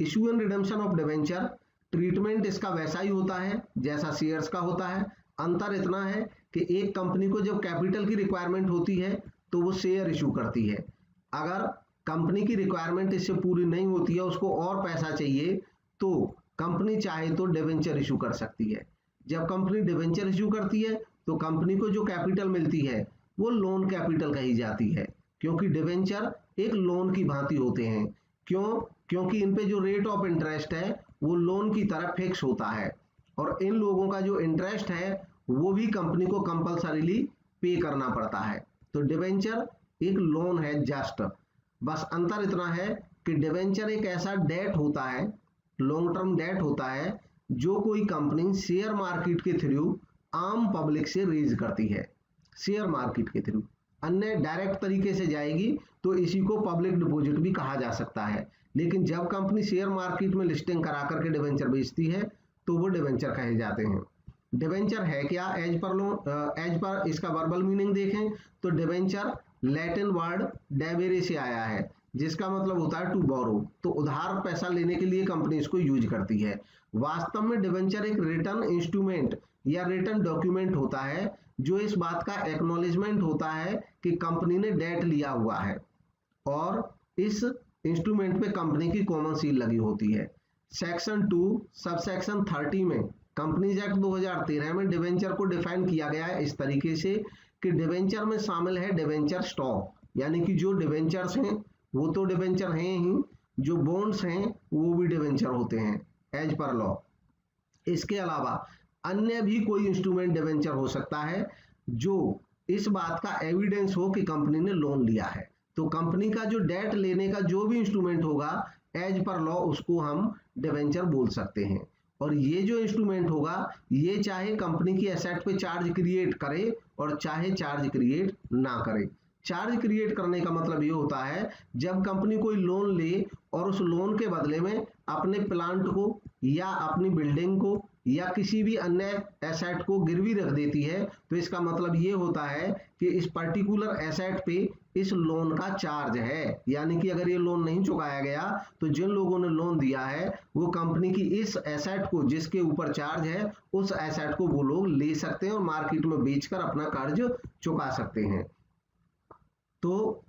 Issue and redemption of debenture, treatment इसका वैसा ही होता है जैसा शेयर्स का होता है। अंतर इतना है कि एक कंपनी को जब कैपिटल की रिक्वायरमेंट होती है तो वो शेयर इशू करती है। अगर कंपनी की रिक्वायरमेंट इससे पूरी नहीं होती है, उसको और पैसा चाहिए, तो कंपनी चाहे तो डिवेंचर इशू कर सकती है। जब कंपनी डिवेंचर इशू करती है तो कंपनी को जो कैपिटल मिलती है वो लोन कैपिटल कही जाती है, क्योंकि डिवेंचर एक लोन की भांति होते हैं। क्यों? क्योंकि इन पे जो रेट ऑफ इंटरेस्ट है वो लोन की तरह फिक्स होता है, और इन लोगों का जो इंटरेस्ट है वो भी कंपनी को कंपल्सरीली पे करना पड़ता है। तो डिवेंचर एक लोन है जस्ट। बस अंतर इतना है कि डिवेंचर एक ऐसा डेट होता है, लॉन्ग टर्म डेट होता है, जो कोई कंपनी शेयर मार्केट के थ्रू आम पब्लिक से रेज करती है। शेयर मार्केट के थ्रू, अन्य डायरेक्ट तरीके से जाएगी तो इसी को पब्लिक डिपॉजिट भी कहा जा सकता है। लेकिन जब कंपनी शेयर मार्केट में लिस्टिंग करा करके डिवेंचर बेचती है तो वो डिवेंचर कहे जाते हैं। डिवेंचर है क्या? एज पर इसका वर्बल मीनिंग देखें तो डिवेंचर लैटिन वर्ड डेबेरे से आया है, जिसका मतलब होता है टू बोरो। तो उधार पैसा लेने के लिए कंपनी इसको यूज करती है। वास्तव में डिवेंचर एक रिटर्न इंस्ट्रूमेंट या रिटर्न डॉक्यूमेंट होता है, जो इस बात का एक्नॉलेजमेंट होता है कि कंपनी ने डेट लिया हुआ है, और इस इंस्ट्रूमेंट पे कंपनी की कॉमन सील लगी होती है। सेक्शन 2 सबसेक्शन 30 में कंपनीज एक्ट 2013 में डिवेंचर को डिफाइन किया गया है इस तरीके से कि डिवेंचर में शामिल है डिवेंचर स्टॉक, यानी कि जो डिवेंचर्स हैं वो तो डिवेंचर हैं ही, जो बॉन्ड्स हैं वो भी डिवेंचर होते हैं एज पर लॉ। इसके अलावा अन्य भी कोई इंस्ट्रूमेंट डिवेंचर हो सकता है जो इस बात का एविडेंस हो कि कंपनी ने लोन लिया है। तो कंपनी का जो डेट लेने का जो भी इंस्ट्रूमेंट होगा एज पर लॉ उसको हम डिवेंचर बोल सकते हैं। और ये जो इंस्ट्रूमेंट होगा ये चाहे कंपनी की एसेट पे चार्ज क्रिएट करे और चाहे चार्ज क्रिएट ना करे। चार्ज क्रिएट करने का मतलब ये होता है जब कंपनी कोई लोन ले और उस लोन के बदले में अपने प्लांट को या अपनी बिल्डिंग को या किसी भी अन्य एसेट को गिरवी रख देती है, तो इसका मतलब ये होता है कि इस पर्टिकुलर एसेट पे इस लोन का चार्ज है। यानी कि अगर ये लोन नहीं चुकाया गया तो जिन लोगों ने लोन दिया है वो कंपनी की इस एसेट को जिसके ऊपर चार्ज है उस एसेट को वो लोग ले सकते हैं और मार्केट में बेचकर अपना कर्ज चुका सकते हैं। तो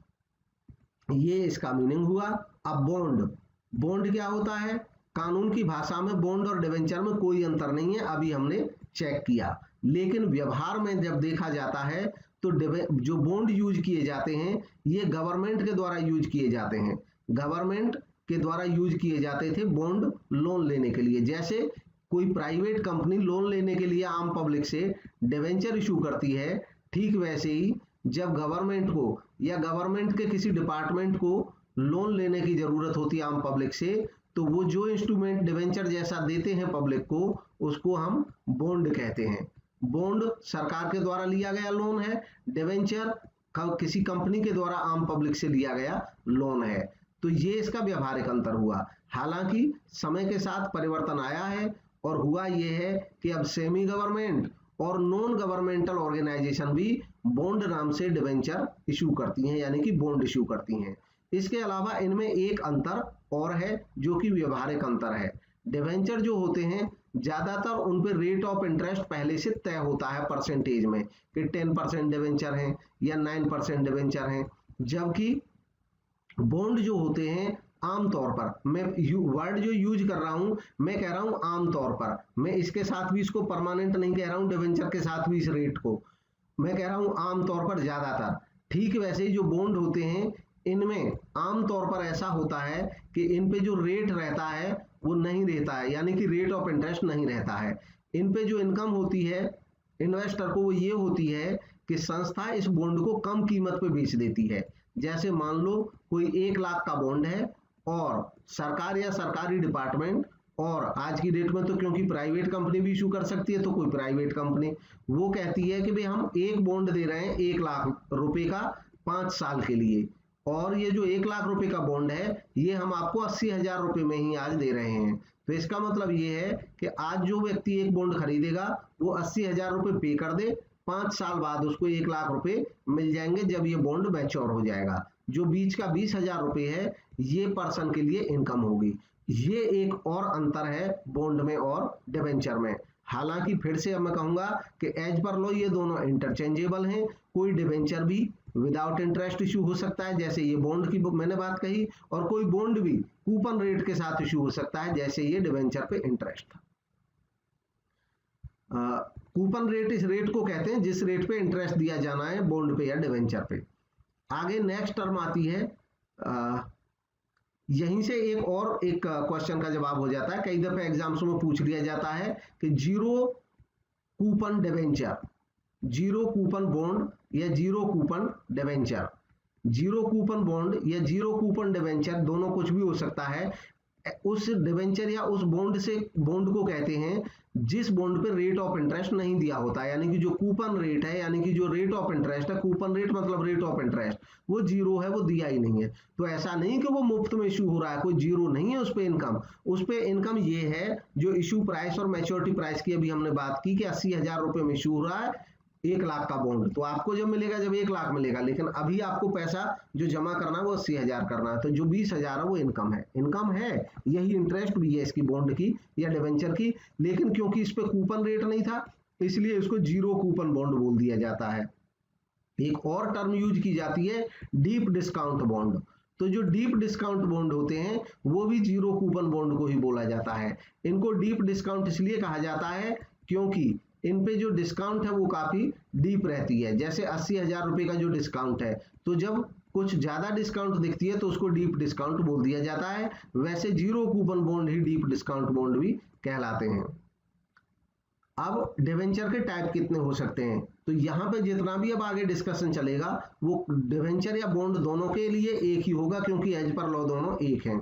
ये इसका मीनिंग हुआ। अब बॉन्ड, बॉन्ड क्या होता है? कानून की भाषा में बॉन्ड और डिवेंचर में कोई अंतर नहीं है, अभी हमने चेक किया। लेकिन व्यवहार में जब देखा जाता है तो जो बॉन्ड यूज किए जाते हैं ये गवर्नमेंट के द्वारा यूज किए जाते हैं। गवर्नमेंट के द्वारा यूज किए जाते थे बॉन्ड लोन लेने के लिए। जैसे कोई प्राइवेट कंपनी लोन लेने के लिए आम पब्लिक से डिवेंचर इशू करती है, ठीक वैसे ही जब गवर्नमेंट को या गवर्नमेंट के किसी डिपार्टमेंट को लोन लेने की जरूरत होती है आम पब्लिक से, तो वो जो इंस्ट्रूमेंट डिवेंचर जैसा देते हैं पब्लिक को उसको हम बॉन्ड कहते हैं। बॉन्ड सरकार के द्वारा लिया गया लोन है, डिवेंचर किसी कंपनी के द्वारा आम पब्लिक से लिया गया लोन है। तो ये इसका व्यवहारिक अंतर हुआ। हालांकि समय के साथ परिवर्तन आया है और हुआ ये है कि अब सेमी गवर्नमेंट और नॉन गवर्नमेंटल ऑर्गेनाइजेशन भी बॉन्ड नाम से डिवेंचर इशू करती हैं, यानी कि बॉन्ड इशू करती हैं। इसके अलावा इनमें एक अंतर और है जो कि व्यवहारिक अंतर है। डिवेंचर जो होते हैं ज्यादातर उन पे रेट ऑफ इंटरेस्ट पहले से तय होता है परसेंटेज में कि 10% डिवेंचर हैं या 9% डिवेंचर हैं, जबकि बॉन्ड जो होते हैं आमतौर पर, मैं वर्ड जो यूज कर रहा हूं मैं कह रहा हूं आमतौर पर, मैं इसके साथ भी इसको परमानेंट नहीं कह रहा हूं, डिवेंचर के साथ भी इस रेट को मैं कह रहा हूं आमतौर पर ज्यादातर। ठीक वैसे ही जो बॉन्ड होते हैं इनमें आमतौर पर ऐसा होता है कि इन पे जो रेट रहता है वो नहीं रहता है, यानी कि रेट ऑफ इंटरेस्ट नहीं रहता है। इन पे जो इनकम होती है इन्वेस्टर को वो ये होती है कि संस्था इस बॉन्ड को कम कीमत पे बेच देती है। जैसे मान लो कोई 1 लाख का बॉन्ड है और सरकार या सरकारी डिपार्टमेंट, और आज की डेट में तो क्योंकि प्राइवेट कंपनी भी इशू कर सकती है तो कोई प्राइवेट कंपनी वो कहती है कि भाई हम एक बॉन्ड दे रहे हैं 1 लाख रुपए का 5 साल के लिए, और ये जो 1 लाख रुपए का बॉन्ड है ये हम आपको 80,000 रुपए में ही आज दे रहे हैं। तो इसका मतलब ये है कि आज जो व्यक्ति एक बॉन्ड खरीदेगा वो 80,000 रुपए पे कर दे, 5 साल बाद उसको 1 लाख रुपए मिल जाएंगे जब ये बॉन्ड मैच्योर हो जाएगा। जो बीच का 20,000 रुपए है ये पर्सन के लिए इनकम होगी। ये एक और अंतर है बॉन्ड में और डिबेंचर में। हालांकि फिर से अब मैं कहूंगा कि एज पर लॉ ये दोनों इंटरचेंजेबल हैं। कोई डिबेंचर भी विदाउट इंटरेस्ट इशू हो सकता है, जैसे ये बॉन्ड की मैंने बात कही, और कोई बॉन्ड भी कूपन रेट के साथ इशू हो सकता है, जैसे ये डिबेंचर पे इंटरेस्ट था। कूपन रेट इस रेट को कहते हैं जिस रेट पे इंटरेस्ट दिया जाना है बॉन्ड पे या डिबेंचर पे। आगे नेक्स्ट टर्म आती है, यहीं से एक क्वेश्चन का जवाब हो जाता है। कई दफे एग्जाम्स में पूछ लिया जाता है कि zero coupon debenture, zero coupon bond या zero coupon debenture. Zero coupon bond या जीरो कूपन डिबेंचर दोनों कुछ भी हो सकता है। उस डिबेंचर या उस बॉन्ड को कहते हैं जिस बॉन्ड पे रेट ऑफ इंटरेस्ट नहीं दिया होता है, यानी कि जो कूपन रेट है, यानी कि जो रेट ऑफ इंटरेस्ट है, कूपन रेट मतलब रेट ऑफ इंटरेस्ट, वो जीरो है, वो दिया ही नहीं है। तो ऐसा नहीं कि वो मुफ्त में इशू हो रहा है, कोई जीरो नहीं है उस पे इनकम। उस पे इनकम ये है जो इशू प्राइस और मैच्योरिटी प्राइस की अभी हमने बात की कि 80,000 रुपए में इशू हो रहा है 1 लाख का बॉन्ड, तो आपको जब मिलेगा जब 1 लाख मिलेगा, लेकिन अभी आपको पैसा जो जमा करना है वो 80,000 करना है, तो जो 20,000 है वो इनकम है। इनकम है, यही इंटरेस्ट भी है इसकी बॉन्ड की या डिबेंचर की, लेकिन क्योंकि इस पे कूपन रेट नहीं था इसलिए इसको जीरो कूपन बॉन्ड बोल दिया जाता है। एक और टर्म यूज की जाती है डीप डिस्काउंट बॉन्ड। तो जो डीप डिस्काउंट बॉन्ड होते हैं वो भी जीरो कूपन बॉन्ड को ही बोला जाता है। इनको डीप डिस्काउंट इसलिए कहा जाता है क्योंकि इन पे जो डिस्काउंट है वो काफी डीप रहती है। जैसे 80,000 रुपए का जो डिस्काउंट है, तो जब कुछ ज्यादा डिस्काउंट दिखती है तो उसको डीप डिस्काउंट बोल दिया जाता है। वैसे जीरो कूपन बॉन्ड ही डीप डिस्काउंट बॉन्ड भी कहलाते हैं। अब डिवेंचर के टाइप कितने हो सकते हैं, तो यहाँ पे जितना भी अब आगे डिस्कशन चलेगा वो डिवेंचर या बॉन्ड दोनों के लिए एक ही होगा, क्योंकि एज पर लॉ दोनों एक हैं।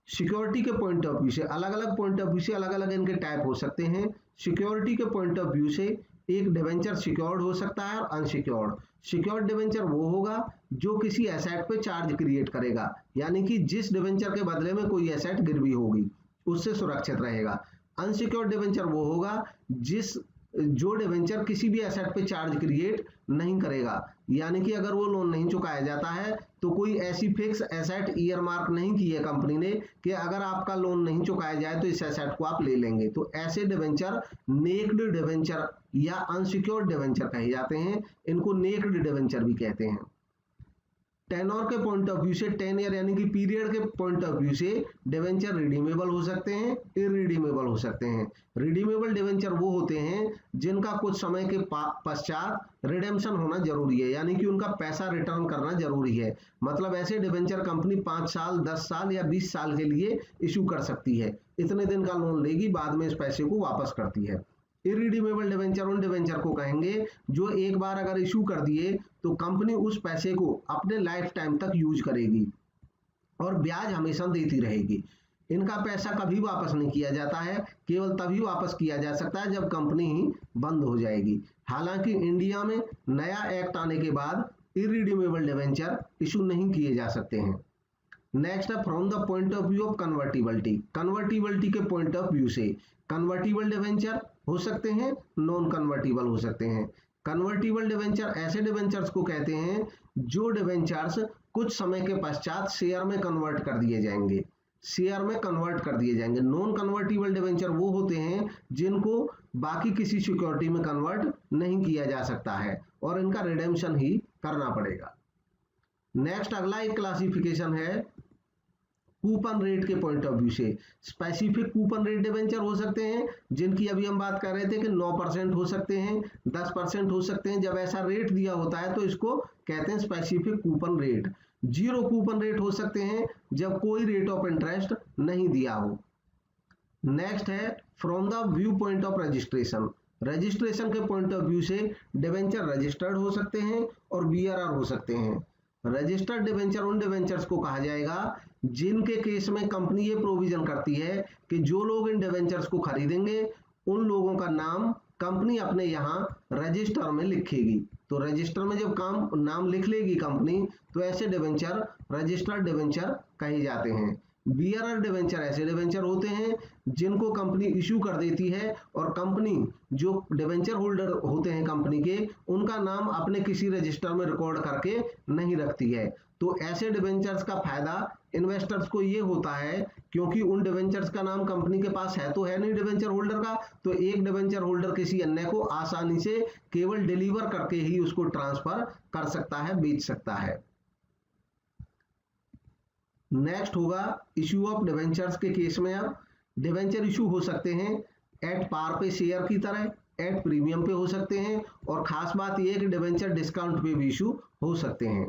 सिक्योरिटी के पॉइंट ऑफ व्यू से अलग अलग पॉइंट ऑफ व्यू से अलग अलग इनके टाइप हो सकते हैं। सिक्योरिटी के पॉइंट ऑफ व्यू से एक डिवेंचर सिक्योर्ड हो सकता है और अनसिक्योर्ड। सिक्योर्ड डिवेंचर वो होगा जो किसी एसेट पे चार्ज क्रिएट करेगा, यानी कि जिस डिवेंचर के बदले में कोई एसेट गिरवी होगी उससे सुरक्षित रहेगा। अनसिक्योर्ड डिवेंचर वो होगा जो डिवेंचर किसी भी एसेट पे चार्ज क्रिएट नहीं करेगा, यानी कि अगर वो लोन नहीं चुकाया जाता है तो कोई ऐसी फिक्स एसेट ईयर मार्क नहीं की है कंपनी ने कि अगर आपका लोन नहीं चुकाया जाए तो इस एसेट को आप ले लेंगे। तो ऐसे डिवेंचर नेक्ड डिवेंचर या अनसिक्योर्ड डिवेंचर कहे जाते हैं। इनको नेक्ड डिवेंचर भी कहते हैं। टेनोर के पॉइंट ऑफ व्यू से 10 ईयर यानी कि पीरियड के पॉइंट ऑफ व्यू से डिवेंचर रिडीमेबल हो सकते हैं, इरिडीमेबल हो सकते हैं। रिडीमेबल डिवेंचर वो होते हैं जिनका कुछ समय के पश्चात रिडेम्पशन होना जरूरी है, यानी कि उनका पैसा रिटर्न करना जरूरी है। मतलब ऐसे डिवेंचर कंपनी 5 साल 10 साल या 20 साल के लिए इशू कर सकती है। इतने दिन का लोन लेगी, बाद में इस पैसे को वापस करती है। इरिडीमेबल डिवेंचर उन डिवेंचर को कहेंगे जो एक बार अगर इशू कर दिए तो कंपनी उस पैसे को अपने लाइफ टाइम तक यूज करेगी और ब्याज हमेशा देती रहेगी। इनका पैसा कभी वापस नहीं किया जाता है, केवल तभी वापस किया जा सकता है जब कंपनी ही बंद हो जाएगी। हालांकि इंडिया में नया एक्ट आने के बाद इरिडीमेबल डिवेंचर इशू नहीं किए जा सकते हैं। नेक्स्ट है from the point of view of convertibility. Convertibility के पॉइंट ऑफ व्यू से कन्वर्टिबल डिवेंचर हो सकते हैं, नॉन कन्वर्टिबल हो सकते हैं। कन्वर्टिबल डिवेंचर ऐसे डिवेंचर्स को कहते हैं जो डिवेंचर्स कुछ समय के पश्चात शेयर में कन्वर्ट कर दिए जाएंगे, शेयर में कन्वर्ट कर दिए जाएंगे। नॉन कन्वर्टिबल डिवेंचर वो होते हैं जिनको बाकी किसी सिक्योरिटी में कन्वर्ट नहीं किया जा सकता है और इनका रिडेम्पशन ही करना पड़ेगा। नेक्स्ट अगला एक क्लासिफिकेशन है कूपन रेट के पॉइंट ऑफ व्यू से। स्पेसिफिक कूपन रेट डिवेंचर हो सकते हैं जिनकी अभी हम बात कर रहे थे कि 9% हो सकते हैं, 10% हो सकते हैं। जब ऐसा रेट दिया होता है तो इसको कहते हैं specific coupon rate. Zero coupon rate हो सकते हैं जब कोई रेट ऑफ इंटरेस्ट नहीं दिया हो। नेक्स्ट है from the view point of registration. Registration के पॉइंट ऑफ व्यू से डिवेंचर रजिस्टर्ड हो सकते हैं और बीआरआर हो सकते हैं। रजिस्टर्ड डिवेंचर उन डिवेंचर्स को कहा जाएगा जिनके केस में कंपनी ये प्रोविजन करती है कि जो लोग इन डिवेंचर्स को खरीदेंगे उन लोगों का नाम कंपनी अपने यहाँ रजिस्टर में लिखेगी। तो रजिस्टर में जब नाम लिख लेगी कंपनी तो ऐसे डिवेंचर रजिस्टर्ड डिवेंचर कहे जाते हैं। बीआरआर डिवेंचर ऐसे डिवेंचर होते हैं जिनको कंपनी इशू कर देती है और कंपनी जो डिवेंचर होल्डर होते हैं कंपनी के उनका नाम अपने किसी रजिस्टर में रिकॉर्ड करके नहीं रखती है। तो ऐसे डिवेंचर्स का फायदा इन्वेस्टर्स को ये होता है, क्योंकि उन डिवेंचर्स का नाम कंपनी के पास है तो है नहीं डिवेंचर होल्डर का, तो एक डिवेंचर होल्डर किसी अन्य को आसानी से केवल डिलीवर करके ही उसको ट्रांसफर कर सकता है, बेच सकता है। नेक्स्ट होगा इश्यू ऑफ डिवेंचर्स के केस में अब डिवेंचर इशू हो सकते हैं एट पार पे शेयर की तरह, एट प्रीमियम पे हो सकते हैं, और खास बात यह है कि डिवेंचर डिस्काउंट पे भी इशू हो सकते हैं।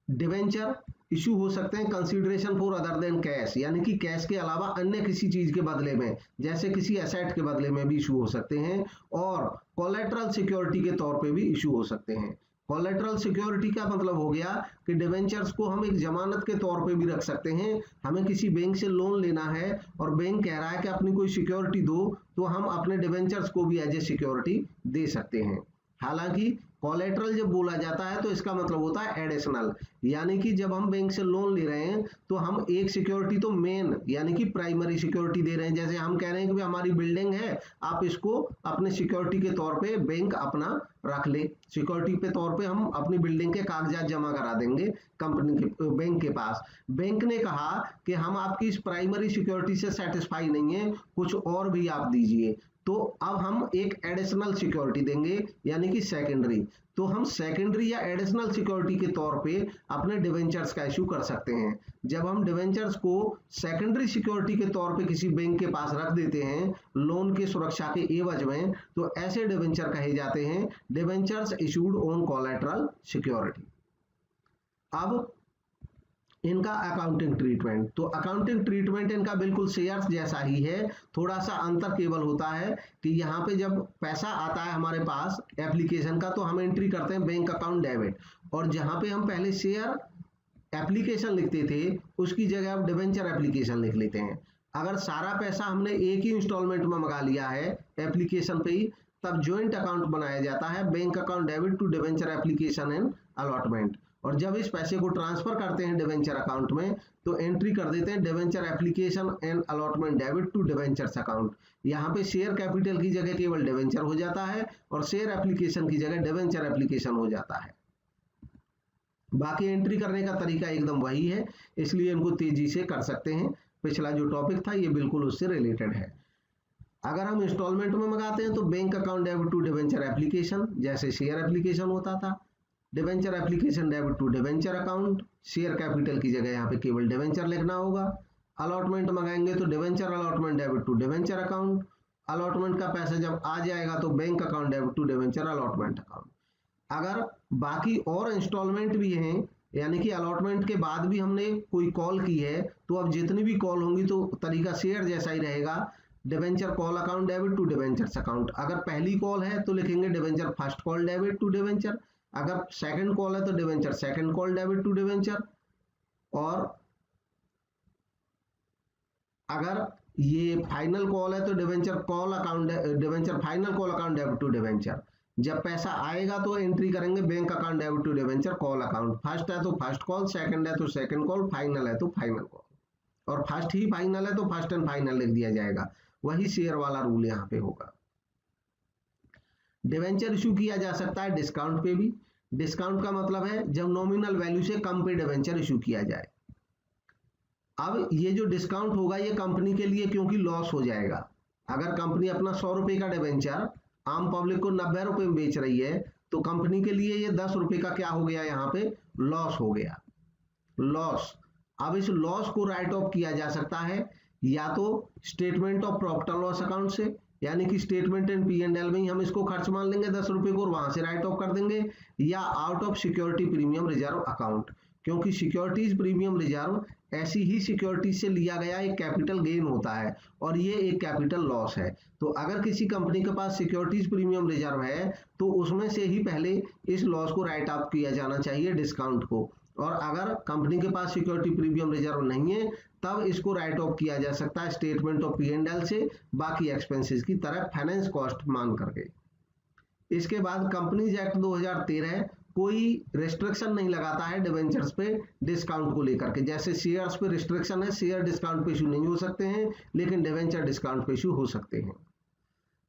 डिवेंचर इशू हो सकते हैं consideration for other than cash, यानी कि कैश के अलावा अन्य किसी चीज के बदले में, जैसे किसी एसेट के बदले में भी इशू हो सकते हैं, और कोलेटरल सिक्योरिटी के तौर पे भी इशू हो सकते हैं। कोलेटरल सिक्योरिटी का मतलब हो गया कि डिवेंचर्स को हम एक जमानत के तौर पे भी रख सकते हैं। हमें किसी बैंक से लोन लेना है और बैंक कह रहा है कि अपनी कोई सिक्योरिटी दो, तो हम अपने डिवेंचर्स को भी एज ए सिक्योरिटी दे सकते हैं। हालांकि कोलेटरल जब बोला जाता है तो इसका मतलब होता है एडिशनल, यानी कि जब हम बैंक से लोन ले रहे हैं तो हम एक सिक्योरिटी तो मेन यानी कि प्राइमरी सिक्योरिटी दे रहे हैं। जैसे हम कह रहे हैं कि हमारी बिल्डिंग है, आप इसको अपने सिक्योरिटी के तौर पे बैंक अपना रख ले, सिक्योरिटी पे तौर पे हम अपनी बिल्डिंग के कागजात जमा करा देंगे कंपनी के बैंक के पास। बैंक ने कहा कि हम आपकी इस प्राइमरी सिक्योरिटी से सेटिस्फाई नहीं है, कुछ और भी आप दीजिए, तो अब हम एक एडिशनल सिक्योरिटी देंगे यानी कि सेकेंडरी। तो हम सेकेंडरी या एडिशनल सिक्योरिटी के तौर पे अपने डिवेंचर्स का इशू कर सकते हैं। जब हम डिवेंचर्स को सेकेंडरी सिक्योरिटी के तौर पे किसी बैंक के पास रख देते हैं लोन की सुरक्षा के एवज में, तो ऐसे डिवेंचर कहे जाते हैं debentures issued on collateral security. अब इनका अकाउंटिंग ट्रीटमेंट, तो अकाउंटिंग ट्रीटमेंट इनका बिल्कुल शेयर्स जैसा ही है, थोड़ा सा अंतर केवल होता है कि यहाँ पे जब पैसा आता है हमारे पास एप्लीकेशन का तो हम एंट्री करते हैं बैंक अकाउंट डेबिट, और जहाँ पे हम पहले शेयर एप्लीकेशन लिखते थे उसकी जगह अब डिवेंचर एप्लीकेशन लिख लेते हैं। अगर सारा पैसा हमने एक ही इंस्टॉलमेंट में मंगा लिया है एप्लीकेशन पे ही, तब ज्वाइंट अकाउंट बनाया जाता है bank account debit to debenture application and allotment, और जब इस पैसे को ट्रांसफर करते हैं डिवेंचर अकाउंट में तो एंट्री कर देते हैं debenture application and allotment debit to debentures account. यहाँ पे शेयर कैपिटल की जगह केवल डिवेंचर हो जाता है और शेयर एप्लीकेशन की जगह डिवेंचर एप्लीकेशन हो जाता है। बाकी एंट्री करने का तरीका एकदम वही है, इसलिए इनको तेजी से कर सकते हैं। पिछला जो टॉपिक था ये बिल्कुल उससे रिलेटेड है। अगर हम इंस्टॉलमेंट में मंगाते हैं तो bank account debit to debenture application, जैसे शेयर एप्लीकेशन होता था, debenture application debit to debenture account, share capital की जगह यहाँ पे केवल डिवेंचर लिखना होगा। अलॉटमेंट मंगाएंगे तो debenture allotment debit to debenture account, allotment का पैसा जब आ जाएगा तो bank account debit to debenture allotment account. अगर बाकी और इंस्टॉलमेंट भी हैं, यानी कि अलॉटमेंट के बाद भी हमने कोई कॉल की है, तो अब जितनी भी कॉल होंगी तो तरीका शेयर जैसा ही रहेगा, debenture call account debit to debentures account. अगर पहली कॉल है तो लिखेंगे debenture first call debit to debenture, अगर सेकंड कॉल है तो debenture second call debit to debenture, और अगर ये फाइनल कॉल है तो debenture call account debenture final call account debit to debenture. जब पैसा आएगा तो एंट्री करेंगे bank account debit to debenture call account. First है तो फर्स्ट कॉल, सेकंड है तो सेकंड कॉल, फाइनल है तो फाइनल कॉल, और फर्स्ट ही फाइनल है तो फर्स्ट एंड फाइनल लिख दिया जाएगा। वही शेयर वाला रूल यहाँ पे होगा। डिवेंचर इशू किया जा सकता है डिस्काउंट पे भी। डिस्काउंट का मतलब है जब नॉमिनल वैल्यू से कम पे डिवेंचर इशू किया जाए। अब ये जो डिस्काउंट होगा ये कंपनी के लिए क्योंकि लॉस हो जाएगा। अगर कंपनी अपना 100 रुपए का डिवेंचर आम पब्लिक को 90 रुपए में बेच रही है तो कंपनी के लिए ये 10 रुपए का क्या हो गया, यहाँ पे लॉस हो गया, लॉस। अब इस लॉस को राइट ऑफ किया जा सकता है या तो statement of profit and loss account से, यानी कि स्टेटमेंट एंड P&L में ही हम इसको खर्च मान लेंगे 10 रुपए को और वहां से राइट ऑफ कर देंगे, या out of security premium reserve account, क्योंकि सिक्योरिटीज प्रीमियम रिजर्व ऐसी ही सिक्योरिटी से लिया गया एक कैपिटल गेन होता है और ये एक कैपिटल लॉस है। तो अगर किसी कंपनी के पास सिक्योरिटीज प्रीमियम रिजर्व है तो उसमें से ही पहले इस लॉस को राइट ऑफ किया जाना चाहिए डिस्काउंट को, और अगर कंपनी के पास सिक्योरिटी प्रीमियम रिजर्व नहीं है तब इसको राइट ऑफ किया जा सकता है स्टेटमेंट ऑफ P&L से, बाकी एक्सपेंसेस की तरह फाइनेंस कॉस्ट मान करके। इसके बाद कंपनीज एक्ट 2013 कोई रिस्ट्रिक्शन नहीं लगाता है डिवेंचर्स पे डिस्काउंट को लेकर के। जैसे शेयर्स पे रिस्ट्रिक्शन है, शेयर डिस्काउंट पे इशू नहीं हो सकते हैं, लेकिन डिवेंचर डिस्काउंट पे इशू हो सकते हैं।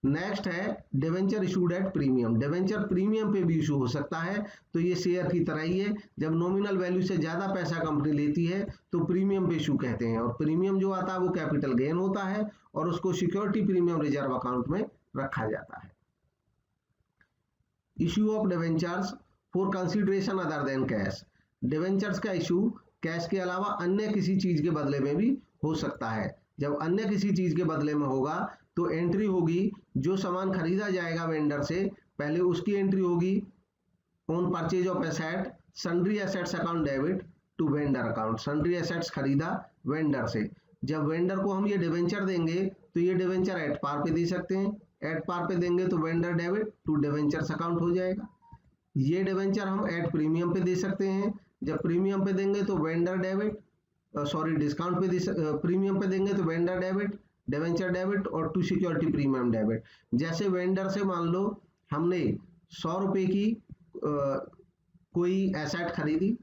नेक्स्ट है debenture issued at premium. Debenture premium पे भी इशू हो सकता है, तो ये शेयर की तरह ही है। जब नॉमिनल वैल्यू से ज्यादा पैसा कंपनी लेती है तो प्रीमियम पे इशू कहते हैं, और प्रीमियम जो आता है वो कैपिटल गेन होता है और उसको सिक्योरिटी प्रीमियम रिजर्व अकाउंट में रखा जाता है। Issue of debentures for consideration other than cash. Debentures का इशू कैश के अलावा अन्य किसी चीज के बदले में भी हो सकता है। जब अन्य किसी चीज के बदले में होगा तो एंट्री होगी, जो सामान खरीदा जाएगा वेंडर से पहले उसकी एंट्री होगी on purchase of asset, sundry assets account debit to vendor account. Sundry assets खरीदा वेंडर से, जब वेंडर को हम ये डिवेंचर देंगे तो ये डिवेंचर एट पार पे दे सकते हैं, एट पार पे देंगे तो vendor debit to debentures account हो जाएगा। ये डिवेंचर हम एट प्रीमियम पे दे सकते हैं, जब प्रीमियम पे देंगे तो वेंडर डेबिट डिस्काउंट पे प्रीमियम पे देंगे तो वेंडर डेबिट, डिवेंचर डेबिट और टू सिक्योरिटी प्रीमियम डेबिट। जैसे वेंडर से मान लो हमने 100 रुपए की कोई एसेट खरीदी,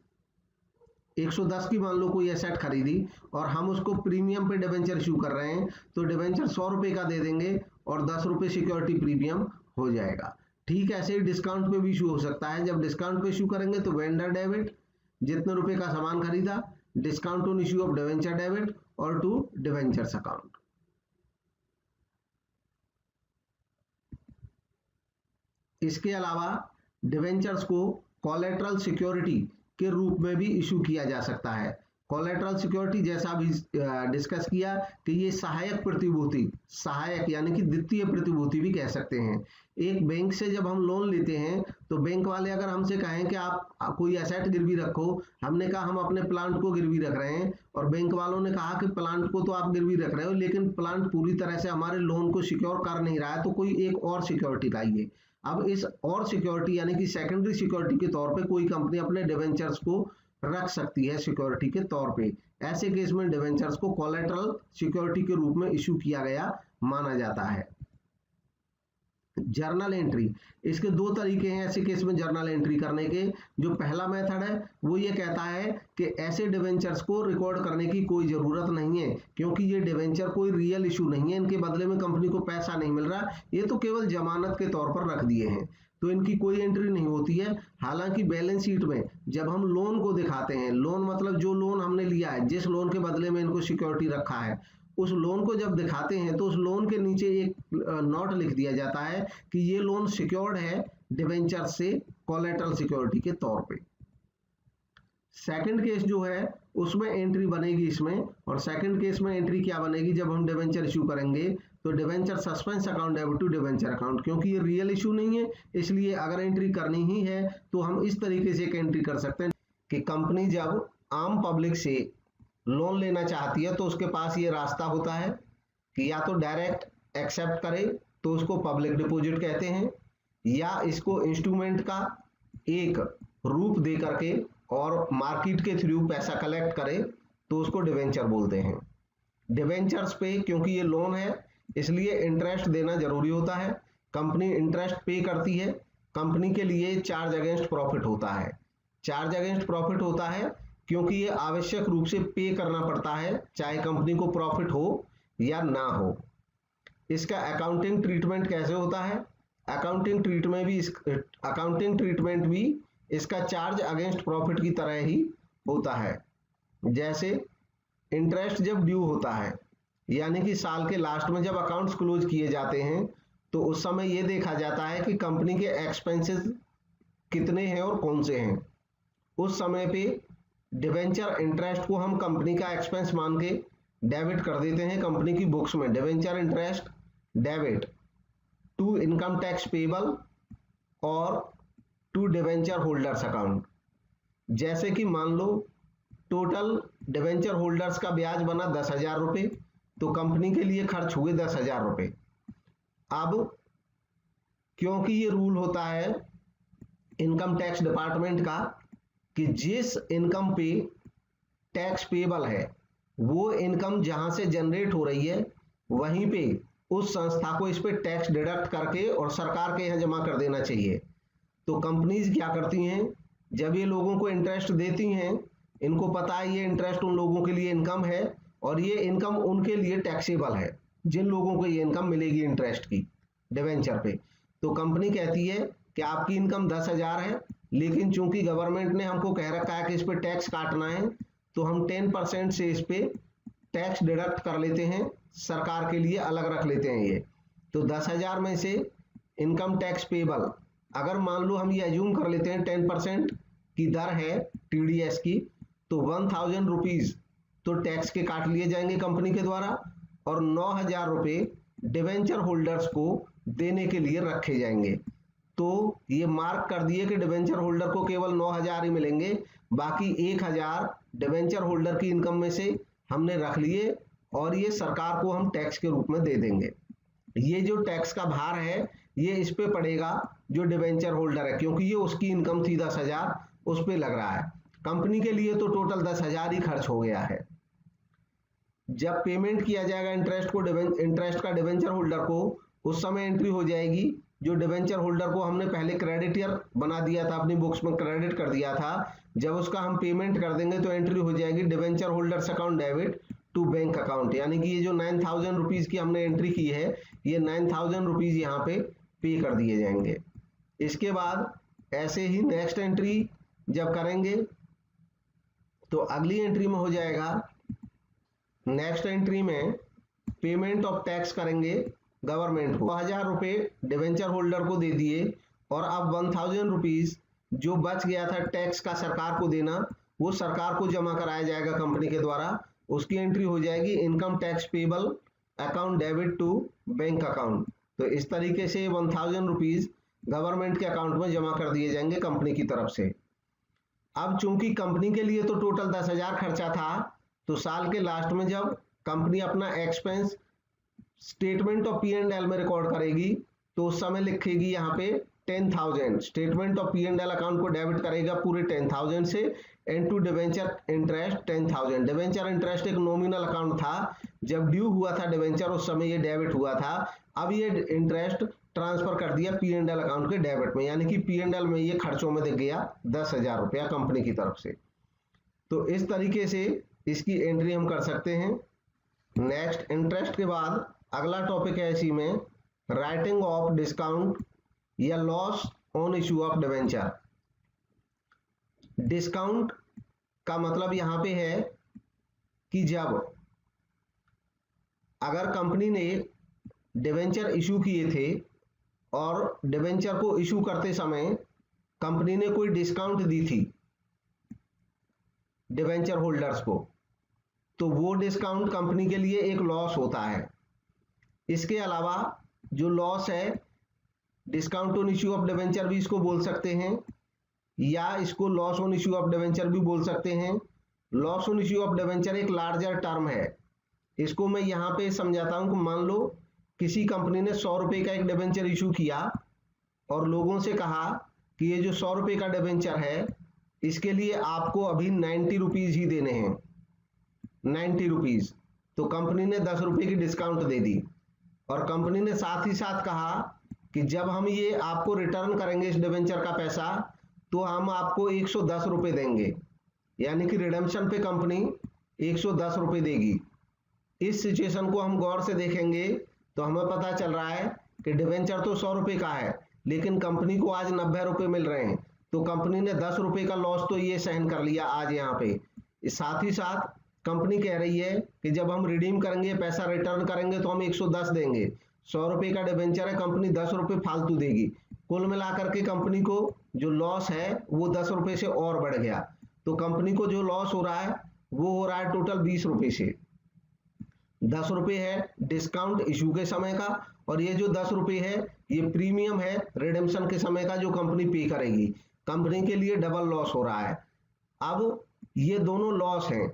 110 की मान लो कोई एसेट खरीदी और हम उसको प्रीमियम पे डिवेंचर इशू कर रहे हैं, तो डिवेंचर 100 रुपए का दे देंगे और 10 रुपए सिक्योरिटी प्रीमियम हो जाएगा। ठीक ऐसे ही डिस्काउंट पे भी इशू हो सकता है। जब डिस्काउंट पे इशू करेंगे तो वेंडर डेबिट, जितने रुपए का सामान खरीदा, discount on issue of debenture debit और टू डिवेंचर्स अकाउंट। इसके अलावा डिवेंचर्स को कोलेटरल सिक्योरिटी के रूप में भी इशू किया जा सकता है। कोलेटरल सिक्योरिटी जैसा भी डिस्कस किया कि ये सहायक प्रतिभूति, सहायक यानी कि द्वितीय प्रतिभूति भी कह सकते हैं। एक बैंक से जब हम लोन लेते हैं तो बैंक वाले अगर हमसे कहें कि आप कोई एसेट गिरवी रखो, हमने कहा हम अपने प्लांट को गिरवी रख रहे हैं और बैंक वालों ने कहा कि प्लांट को तो आप गिरवी रख रहे हो लेकिन प्लांट पूरी तरह से हमारे लोन को सिक्योर कर नहीं रहा है, तो कोई एक और सिक्योरिटी लाइए। अब इस और सिक्योरिटी यानी कि सेकेंडरी सिक्योरिटी के तौर पे कोई कंपनी अपने डिवेंचर्स को रख सकती है सिक्योरिटी के तौर पे। ऐसे केस में डिवेंचर्स को कोलेटरल सिक्योरिटी के रूप में इशू किया गया माना जाता है। जर्नल एंट्री, इसके दो तरीके हैं ऐसे केस में जर्नल एंट्री करने के। जो पहला मेथड है वो ये कहता है कि ऐसे डिवेंचर्स को रिकॉर्ड करने की कोई जरूरत नहीं है, क्योंकि ये डिवेंचर कोई रियल इशू नहीं है, इनके बदले में कंपनी को पैसा नहीं मिल रहा, ये तो केवल जमानत के तौर पर रख दिए हैं, तो इनकी कोई एंट्री नहीं होती है। हालांकि बैलेंस शीट में जब हम लोन को दिखाते हैं, लोन मतलब जो लोन हमने लिया है, जिस लोन के बदले में इनको सिक्योरिटी रखा है, उस लोन को जब दिखाते हैं तो उस लोन के नीचे एक नोट लिख दिया जाता है कि ये लोन सिक्योर्ड है डिवेंचर से कोलेटरल सिक्योरिटी के तौर पे। सेकंड केस जो है उसमें एंट्री बनेगी इसमें, और सेकंड केस में एंट्री क्या बनेगी, जब हम डिवेंचर इशू करेंगे तो debenture suspense account debit to debenture account, क्योंकि ये रियल इशू नहीं है, इसलिए अगर एंट्री करनी ही है तो हम इस तरीके से एक एंट्री कर सकते हैं कि कंपनी जब आम पब्लिक से लोन लेना चाहती है तो उसके पास ये रास्ता होता है कि या तो डायरेक्ट एक्सेप्ट करे तो उसको पब्लिक डिपॉजिट कहते हैं, या इसको इंस्ट्रूमेंट का एक रूप दे करके और मार्केट के थ्रू पैसा कलेक्ट करे तो उसको डिवेंचर बोलते हैं। डिवेंचर्स पे क्योंकि ये लोन है इसलिए इंटरेस्ट देना जरूरी होता है। कंपनी इंटरेस्ट पे करती है, कंपनी के लिए चार्ज अगेंस्ट प्रॉफिट होता है। चार्ज अगेंस्ट प्रॉफिट होता है क्योंकि ये आवश्यक रूप से पे करना पड़ता है, चाहे कंपनी को प्रॉफिट हो या ना हो। इसका अकाउंटिंग ट्रीटमेंट कैसे होता है, अकाउंटिंग ट्रीटमेंट भी इसका चार्ज अगेंस्ट प्रॉफिट की तरह ही होता है। जैसे इंटरेस्ट जब ड्यू होता है, यानी कि साल के लास्ट में जब अकाउंट्स क्लोज किए जाते हैं तो उस समय ये देखा जाता है कि कंपनी के एक्सपेंसेस कितने हैं और कौन से हैं। उस समय पे डिवेंचर इंटरेस्ट को हम कंपनी का एक्सपेंस मान के डेबिट कर देते हैं कंपनी की बुक्स में, debenture interest debit to income tax payable और टू डिवेंचर होल्डर्स अकाउंट। जैसे कि मान लो टोटल डिवेंचर होल्डर्स का ब्याज बना 10,000 रुपये, तो कंपनी के लिए खर्च हुए 10,000 रुपये। अब क्योंकि ये रूल होता है इनकम टैक्स डिपार्टमेंट का कि जिस इनकम पे टैक्स पेबल है वो इनकम जहां से जनरेट हो रही है वहीं पे उस संस्था को इस पे टैक्स डिडक्ट करके और सरकार के यहाँ जमा कर देना चाहिए। तो कंपनीज क्या करती हैं, जब ये लोगों को इंटरेस्ट देती हैं, इनको पता है ये इंटरेस्ट उन लोगों के लिए इनकम है और ये इनकम उनके लिए टैक्सेबल है जिन लोगों को ये इनकम मिलेगी इंटरेस्ट की, डिवेंचर पे। तो कंपनी कहती है कि आपकी इनकम 10,000 है, लेकिन चूंकि गवर्नमेंट ने हमको कह रखा है कि इस पे टैक्स काटना है, तो हम 10% से इस पे टैक्स डिडक्ट कर लेते हैं, सरकार के लिए अलग रख लेते हैं ये। तो 10,000 में से इनकम टैक्स पेबल, अगर मान लो हम ये एज्यूम कर लेते हैं 10% की दर है टीडीएस की, तो 1,000 रुपीज तो टैक्स के काट लिए जाएंगे कंपनी के द्वारा, और 9,000 रुपये डिवेंचर होल्डर्स को देने के लिए रखे जाएंगे। तो ये मार्क कर दिए कि डिवेंचर होल्डर को केवल 9,000 ही मिलेंगे, बाकी 1,000 डिवेंचर होल्डर की इनकम में से हमने रख लिए और ये सरकार को हम टैक्स के रूप में दे देंगे। ये जो टैक्स का भार है ये इस पे पड़ेगा जो डिवेंचर होल्डर है, क्योंकि ये उसकी इनकम थी 10,000, उस पे लग रहा है। कंपनी के लिए तो टोटल 10,000 ही खर्च हो गया है। जब पेमेंट किया जाएगा इंटरेस्ट का डिवेंचर होल्डर को, उस समय एंट्री हो जाएगी जो डिवेंचर होल्डर को हमने पहले क्रेडिटियर बना दिया था, अपनी बुक्स में क्रेडिट कर दिया था, जब उसका हम पेमेंट कर देंगे तो एंट्री हो जाएगी debenture holders account debit to bank account. यानी कि ये जो 9,000 रुपीज की हमने एंट्री की है, ये 9,000 रुपीज यहाँ पे कर दिए जाएंगे। इसके बाद ऐसे ही नेक्स्ट एंट्री जब करेंगे तो अगली एंट्री में हो जाएगा, नेक्स्ट एंट्री में पेमेंट ऑफ टैक्स करेंगे गवर्नमेंट को। 1,000 रुपये डिवेंचर होल्डर को दे दिए और अब 1,000 रुपीज जो बच गया था टैक्स का सरकार को देना, वो सरकार को जमा कराया जाएगा कंपनी के द्वारा। उसकी एंट्री हो जाएगी income tax payable account debit to bank account. तो इस तरीके से 1,000 रुपीज गवर्नमेंट के अकाउंट में जमा कर दिए जाएंगे कंपनी की तरफ से। अब चूंकि कंपनी के लिए तो टोटल 10,000 खर्चा था, तो साल के लास्ट में जब कंपनी अपना एक्सपेंस स्टेटमेंट ऑफ P&L में रिकॉर्ड करेगी, तो उस समय लिखेगी यहाँ पे 10,000, स्टेटमेंट ऑफ P&L अकाउंट को डेबिट करेगा पूरे 10,000 से, and to debenture interest 10,000। Debenture interest एक नॉमिनल अकाउंट था, जब ड्यू हुआ था डिवेंचर उस समय ये डेबिट हुआ था। अब ये इंटरेस्ट ट्रांसफर कर दिया P&L अकाउंट के डेबिट में, यानी कि P&L में ये खर्चों में दिख गया 10,000 रुपया कंपनी की तरफ से। तो इस तरीके से इसकी एंट्री हम कर सकते हैं। नेक्स्ट, इंटरेस्ट के बाद अगला टॉपिक है इसी में, राइटिंग ऑफ डिस्काउंट या loss on issue of debenture. Discount का मतलब यहां पे है कि जब अगर कंपनी ने डिवेंचर इशू किए थे और डिवेंचर को इशू करते समय कंपनी ने कोई डिस्काउंट दी थी डिवेंचर होल्डर्स को, तो वो डिस्काउंट कंपनी के लिए एक लॉस होता है। इसके अलावा जो लॉस है, discount on issue of debenture भी इसको बोल सकते हैं, या इसको loss on issue of debenture भी बोल सकते हैं। Loss on issue of debenture एक लार्जर टर्म है। इसको मैं यहाँ पे समझाता हूँ कि मान लो किसी कंपनी ने 100 रुपये का एक डिवेंचर इशू किया और लोगों से कहा कि ये जो 100 रुपये का डिवेंचर है, इसके लिए आपको अभी 90 रुपीज ही देने हैं, 90 रुपीज। तो कंपनी ने 10 रुपये की डिस्काउंट दे दी, और कंपनी ने साथ ही साथ कहा कि जब हम ये आपको रिटर्न करेंगे इस डिवेंचर का पैसा, तो हम आपको 110 रुपये देंगे, यानी कि रिडेम्पशन पे कंपनी 110 रुपये देगी। इस सिचुएशन को हम गौर से देखेंगे तो हमें पता चल रहा है कि डिवेंचर तो 100 रुपये का है, लेकिन कंपनी को आज 90 रुपये मिल रहे हैं, तो कंपनी ने 10 रुपये का लॉस तो ये सहन कर लिया आज यहाँ पे। साथ ही साथ कंपनी कह रही है कि जब हम रिडीम करेंगे, पैसा रिटर्न करेंगे, तो हम 110 देंगे। 100 रुपये का डिवेंचर है, कंपनी 10 रुपये फालतू देगी। कुल मिलाकर के कंपनी को जो लॉस है वो 10 रुपये से और बढ़ गया। तो कंपनी को जो लॉस हो रहा है वो हो रहा है टोटल 20 रुपये से। 10 रुपये है डिस्काउंट इशू के समय का, और ये जो 10 रुपये है ये प्रीमियम है रिडेम्पशन के समय का जो कंपनी पे करेगी। कंपनी के लिए डबल लॉस हो रहा है। अब ये दोनों लॉस हैं,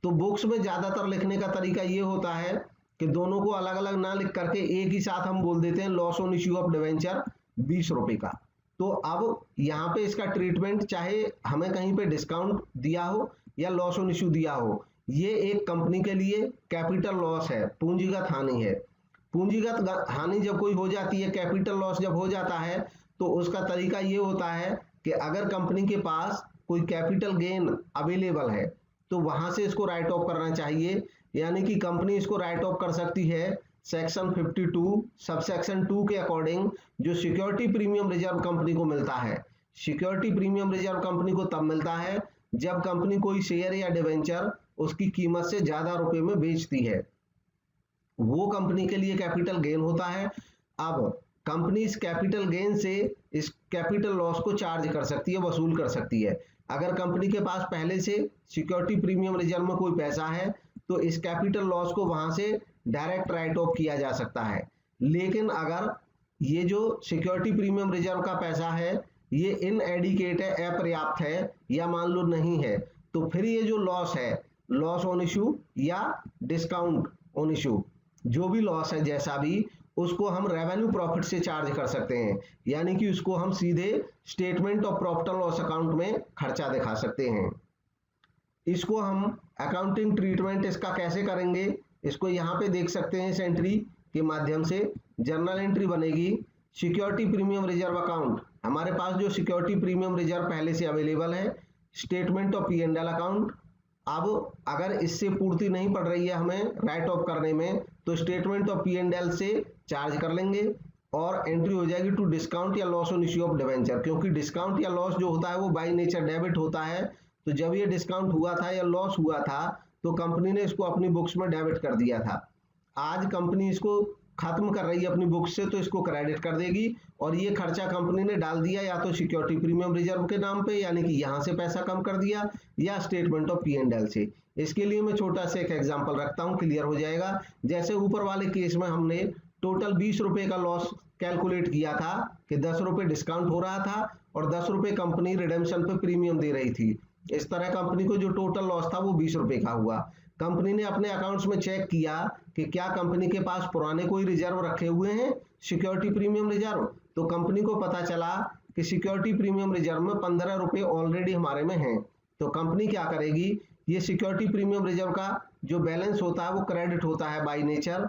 तो बुक्स में ज्यादातर लिखने का तरीका ये होता है कि दोनों को अलग अलग ना लिख करके एक ही साथ हम बोल देते हैं loss on issue of debenture 20 रुपये का। तो अब यहाँ पे इसका ट्रीटमेंट, चाहे हमें कहीं पे डिस्काउंट दिया हो या लॉस ऑन इश्यू दिया हो, ये एक कंपनी के लिए कैपिटल लॉस है, पूंजीगत हानि है। पूंजीगत हानि जब कोई हो जाती है, कैपिटल लॉस जब हो जाता है, तो उसका तरीका ये होता है कि अगर कंपनी के पास कोई कैपिटल गेन अवेलेबल है तो वहां से इसको राइट ऑफ करना चाहिए। यानी कि कंपनी इसको राइट ऑफ कर सकती है सेक्शन 52 सबसेक्शन 2 के अकॉर्डिंग जो सिक्योरिटी प्रीमियम रिजर्व कंपनी को मिलता है, सिक्योरिटी प्रीमियम रिजर्व कंपनी को तब मिलता है जब कंपनी कोई शेयर या डिवेंचर उसकी कीमत से ज्यादा रुपए में बेचती है, वो कंपनी के लिए कैपिटल गेन होता है। अब कंपनी इस कैपिटल गेन से इस कैपिटल लॉस को चार्ज कर सकती है, वसूल कर सकती है। अगर कंपनी के पास पहले से सिक्योरिटी प्रीमियम रिजर्व में कोई पैसा है तो इस कैपिटल लॉस को वहां से डायरेक्ट राइट ऑफ किया जा सकता है। लेकिन अगर ये जो सिक्योरिटी प्रीमियम रिजर्व का पैसा है ये इनएडिकेट है, अपर्याप्त है या मान लो नहीं है, तो फिर ये जो लॉस है, लॉस ऑन इशू या डिस्काउंट ऑन इशू, जो भी लॉस है जैसा भी, उसको हम रेवेन्यू प्रॉफिट से चार्ज कर सकते हैं, यानी कि उसको हम सीधे statement of profit and loss account में खर्चा दिखा सकते हैं। इसको हम अकाउंटिंग ट्रीटमेंट इसका कैसे करेंगे, इसको यहाँ पे देख सकते हैं। इस एंट्री के माध्यम से जर्नल एंट्री बनेगी सिक्योरिटी प्रीमियम रिजर्व अकाउंट, हमारे पास जो सिक्योरिटी प्रीमियम रिजर्व पहले से अवेलेबल है, statement of P and L account. अब अगर इससे पूर्ति नहीं पड़ रही है हमें राइट ऑफ करने में तो statement of P and L से चार्ज कर लेंगे और एंट्री हो जाएगी टू डिस्काउंट या loss on issue of debenture, क्योंकि डिस्काउंट या लॉस जो होता है वो बाय नेचर डेबिट होता है। तो जब ये डिस्काउंट हुआ था या लॉस हुआ था तो कंपनी ने इसको अपनी बुक्स में डेबिट कर दिया था। आज कंपनी इसको खत्म कर रही है अपनी बुक्स से तो इसको क्रेडिट कर देगी और ये खर्चा कंपनी ने डाल दिया या तो सिक्योरिटी प्रीमियम रिजर्व के नाम पे, यानी कि यहाँ से पैसा कम कर दिया, या statement of P and L से। इसके लिए मैं छोटा सा एक एग्जांपल रखता हूँ, क्लियर हो जाएगा। जैसे ऊपर वाले केस में हमने टोटल 20 रुपए का लॉस कैलकुलेट किया था कि 10 रुपए डिस्काउंट हो रहा था और 10 रुपए कंपनी रिडेम्पशन पे प्रीमियम दे रही थी। इस तरह कंपनी को जो टोटल लॉस था वो 20 रुपए का हुआ। कंपनी ने अपने अकाउंट्स में चेक किया कि क्या कंपनी के पास पुराने कोई रिजर्व रखे हुए हैं सिक्योरिटी प्रीमियम रिजर्व, तो कंपनी को पता चला कि सिक्योरिटी प्रीमियम रिजर्व में 15 रुपए ऑलरेडी हमारे में हैं। तो कंपनी क्या करेगी, ये सिक्योरिटी प्रीमियम रिजर्व का जो बैलेंस होता है वो क्रेडिट होता है बाय नेचर,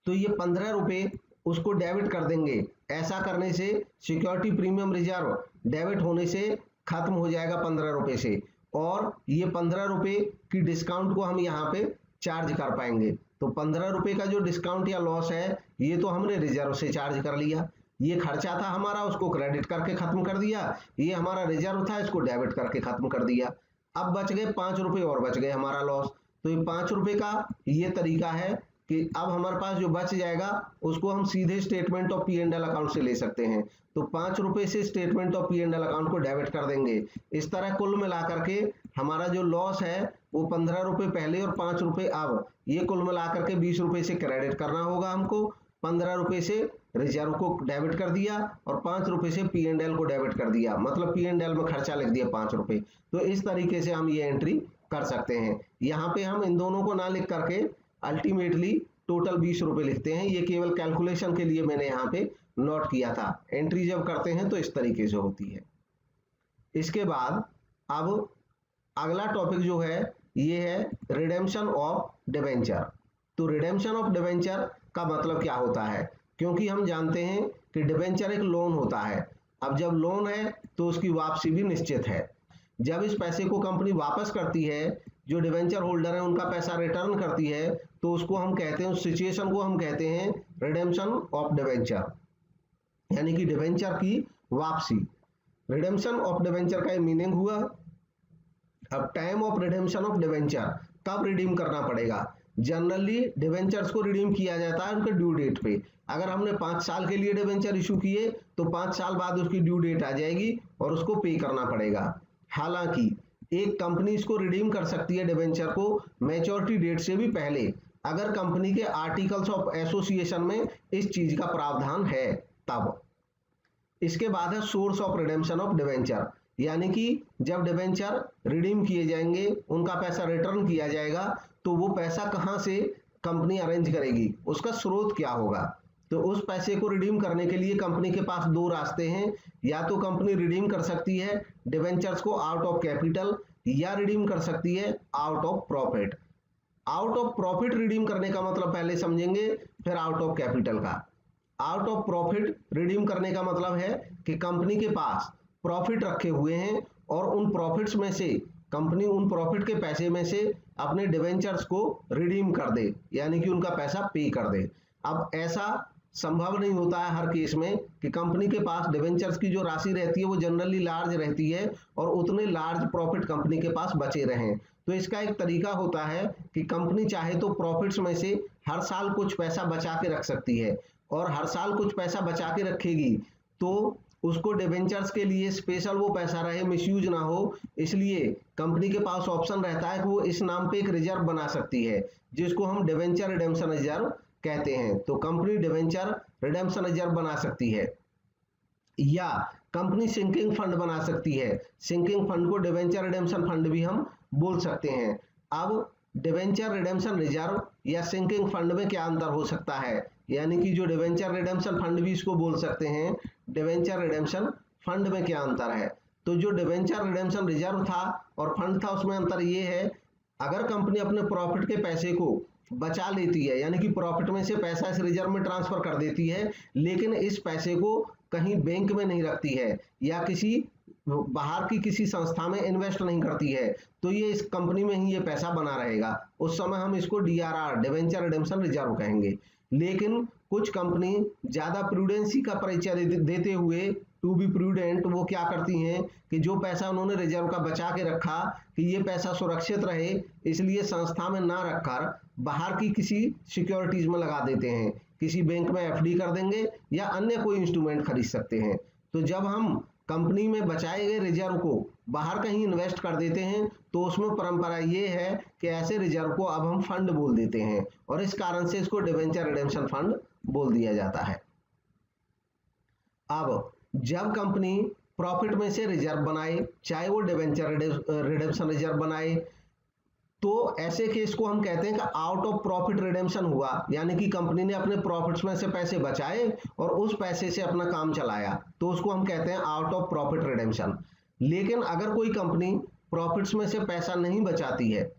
तो ये 15 रुपए उसको डेबिट कर देंगे। ऐसा करने से सिक्योरिटी प्रीमियम रिजर्व डेबिट होने से खत्म हो जाएगा 15 रुपए से, और ये 15 रुपए की डिस्काउंट को हम यहाँ पे चार्ज कर पाएंगे। तो 15 रुपए का जो डिस्काउंट या लॉस है ये तो हमने रिजर्व से चार्ज कर लिया, ये खर्चा था हमारा उसको क्रेडिट करके खत्म कर दिया, ये हमारा रिजर्व था इसको डेबिट करके खत्म कर दिया। अब बच गए 5 रुपए और बच गए हमारा लॉस। तो ये 5 रुपए का ये तरीका है कि अब हमारे पास जो बच जाएगा उसको हम सीधे statement of P and L account से ले सकते हैं। तो 5 रुपए से statement of P and L account को डेबिट कर देंगे। इस तरह कुल मिला करके हमारा जो लॉस है वो 15 रुपए पहले और 5 रुपए अब, ये कुल मिला करके 20 रुपए से क्रेडिट करना होगा हमको। 15 रुपए से रिजर्व को डेबिट कर दिया और 5 रुपए से पी एंड एल को डेबिट कर दिया, मतलब पी एंड एल में खर्चा लिख दिया 5 रुपए। तो इस तरीके से हम ये एंट्री कर सकते हैं। यहाँ पे हम इन दोनों को ना लिख करके अल्टीमेटली टोटल 20 रुपए लिखते हैं, ये केवल कैलकुलेशन के लिए मैंने यहाँ पे नोट किया था। एंट्री जब करते हैं तो इस तरीके से होती है। इसके बाद अब अगला टॉपिक जो है ये है रिडेम्पशन ऑफ डिवेंचर। तो रिडेम्पशन ऑफ डिवेंचर का मतलब क्या होता है, क्योंकि हम जानते हैं कि डिवेंचर एक लोन होता है। अब जब लोन है तो उसकी वापसी भी निश्चित है। जब इस पैसे को कंपनी वापस करती है, जो डिवेंचर होल्डर है उनका पैसा रिटर्न करती है, तो उसको हम कहते हैं, उस सिचुएशन को हम कहते हैं रिडेम्पशन ऑफ डिवेंचर, यानी कि डिवेंचर की वापसी। रिडेम्पशन ऑफ डिवेंचर का मीनिंग हुआ, अब time of redemption of debenture, कब रिडीम करना पड़ेगा। जनरली डिवेंचर्स को रिडीम किया जाता है उनके ड्यू डेट पे। अगर हमने 5 साल के लिए डिवेंचर इशू किए तो 5 साल बाद उसकी ड्यू डेट आ जाएगी और उसको पे करना पड़ेगा। हालांकि एक कंपनी इसको रिडीम कर सकती है डिवेंचर को मैच्योरिटी डेट से भी पहले, अगर कंपनी के आर्टिकल्स ऑफ एसोसिएशन में इस चीज का प्रावधान है तब। इसके बाद है source of redemption of debenture, यानी कि जब डिवेंचर रिडीम किए जाएंगे, उनका पैसा रिटर्न किया जाएगा, तो वो पैसा कहां से कंपनी अरेंज करेगी, उसका स्रोत क्या होगा। तो उस पैसे को रिडीम करने के लिए कंपनी के पास 2 रास्ते हैं। या तो कंपनी रिडीम कर सकती है डिवेंचर्स को आउट ऑफ कैपिटल, या रिडीम कर सकती है out of profit. Out of profit redeem करने का मतलब पहले समझेंगे, फिर आउट ऑफ कैपिटल का। आउट ऑफ प्रॉफिट रिडीम करने का मतलब है कि कंपनी के पास प्रॉफिट रखे हुए हैं और उन प्रॉफिट्स में से कंपनी उन प्रॉफिट के पैसे में से अपने डिवेंचर्स को रिडीम कर दे, यानी कि उनका पैसा पे कर दे। अब ऐसा संभव नहीं होता है हर केस में कि कंपनी के पास डिवेंचर्स की जो राशि रहती है वो जनरली लार्ज रहती है और उतने लार्ज प्रॉफिट कंपनी के पास बचे रहें। तो इसका एक तरीका होता है कि कंपनी चाहे तो प्रॉफिट्स में से हर साल कुछ पैसा बचा के रख सकती है, और हर साल कुछ पैसा बचा के रखेगी तो उसको डिवेंचर्स के लिए स्पेशल वो पैसा रहे, मिसयूज ना हो, इसलिए कंपनी के पास ऑप्शन रहता है कि वो इस नाम पे एक रिजर्व बना सकती है जिसको हम डिवेंचर रिडेम्पशन रिजर्व कहते हैं। तो कंपनी डिवेंचर रिडेम्पशन रिजर्व बना सकती है, या कंपनी सिंकिंग फंड बना सकती है। सिंकिंग फंड को डिवेंचर रिडेम्पशन फंड भी हम बोल सकते हैं। अब डिवेंचर रिडेम्पशन रिजर्व या सिंकिंग फंड में क्या अंतर हो सकता है, यानी कि जो डिवेंचर रिडेम्पशन फंड भी इसको बोल सकते हैं, डिवेंचर रिडेम्पशन फंड में क्या अंतर है। तो जो डिवेंचर रिडेम्पशन रिजर्व था और फंड था उसमें अंतर ये है, अगर कंपनी अपने प्रॉफिट के पैसे को बचा लेती है, यानी कि प्रॉफिट में से पैसा इस रिजर्व में ट्रांसफर कर देती है, लेकिन इस पैसे को कहीं बैंक में नहीं रखती है या किसी बाहर की किसी संस्था में इन्वेस्ट नहीं करती है, तो ये इस कंपनी में ही ये पैसा बना रहेगा। उस समय हम इसको DRR डिवेंचर रिडेम्पशन रिजर्व कहेंगे। लेकिन कुछ कंपनी ज्यादा प्रूडेंसी का परिचय देते हुए, टू बी प्रूडेंट, वो क्या करती हैं कि जो पैसा उन्होंने रिजर्व का बचा के रखा कि ये पैसा सुरक्षित रहे, इसलिए संस्था में ना रखकर बाहर की किसी सिक्योरिटीज में लगा देते हैं, किसी बैंक में FD कर देंगे या अन्य कोई इंस्ट्रूमेंट खरीद सकते हैं। तो जब हम कंपनी में बचाए गए रिजर्व को बाहर कहीं इन्वेस्ट कर देते हैं तो उसमें परंपरा ये है कि ऐसे रिजर्व को अब हम फंड बोल देते हैं, और इस कारण से इसको डिवेंचर रिडेम्पशन फंड बोल दिया जाता है। अब जब कंपनी प्रॉफिट में से रिजर्व बनाए, चाहे वो डिवेंचर रिडेम्पशन रिजर्व बनाए, तो ऐसे केस को हम कहते हैं कि आउट ऑफ प्रॉफिट रिडेम्पशन हुआ, यानी कि कंपनी ने अपने प्रॉफिट्स में से पैसे बचाए और उस पैसे से अपना काम चलाया, तो उसको हम कहते हैं आउट ऑफ प्रॉफिट रिडेम्पशन। लेकिन अगर कोई कंपनी प्रॉफिट्स में से पैसा नहीं बचाती है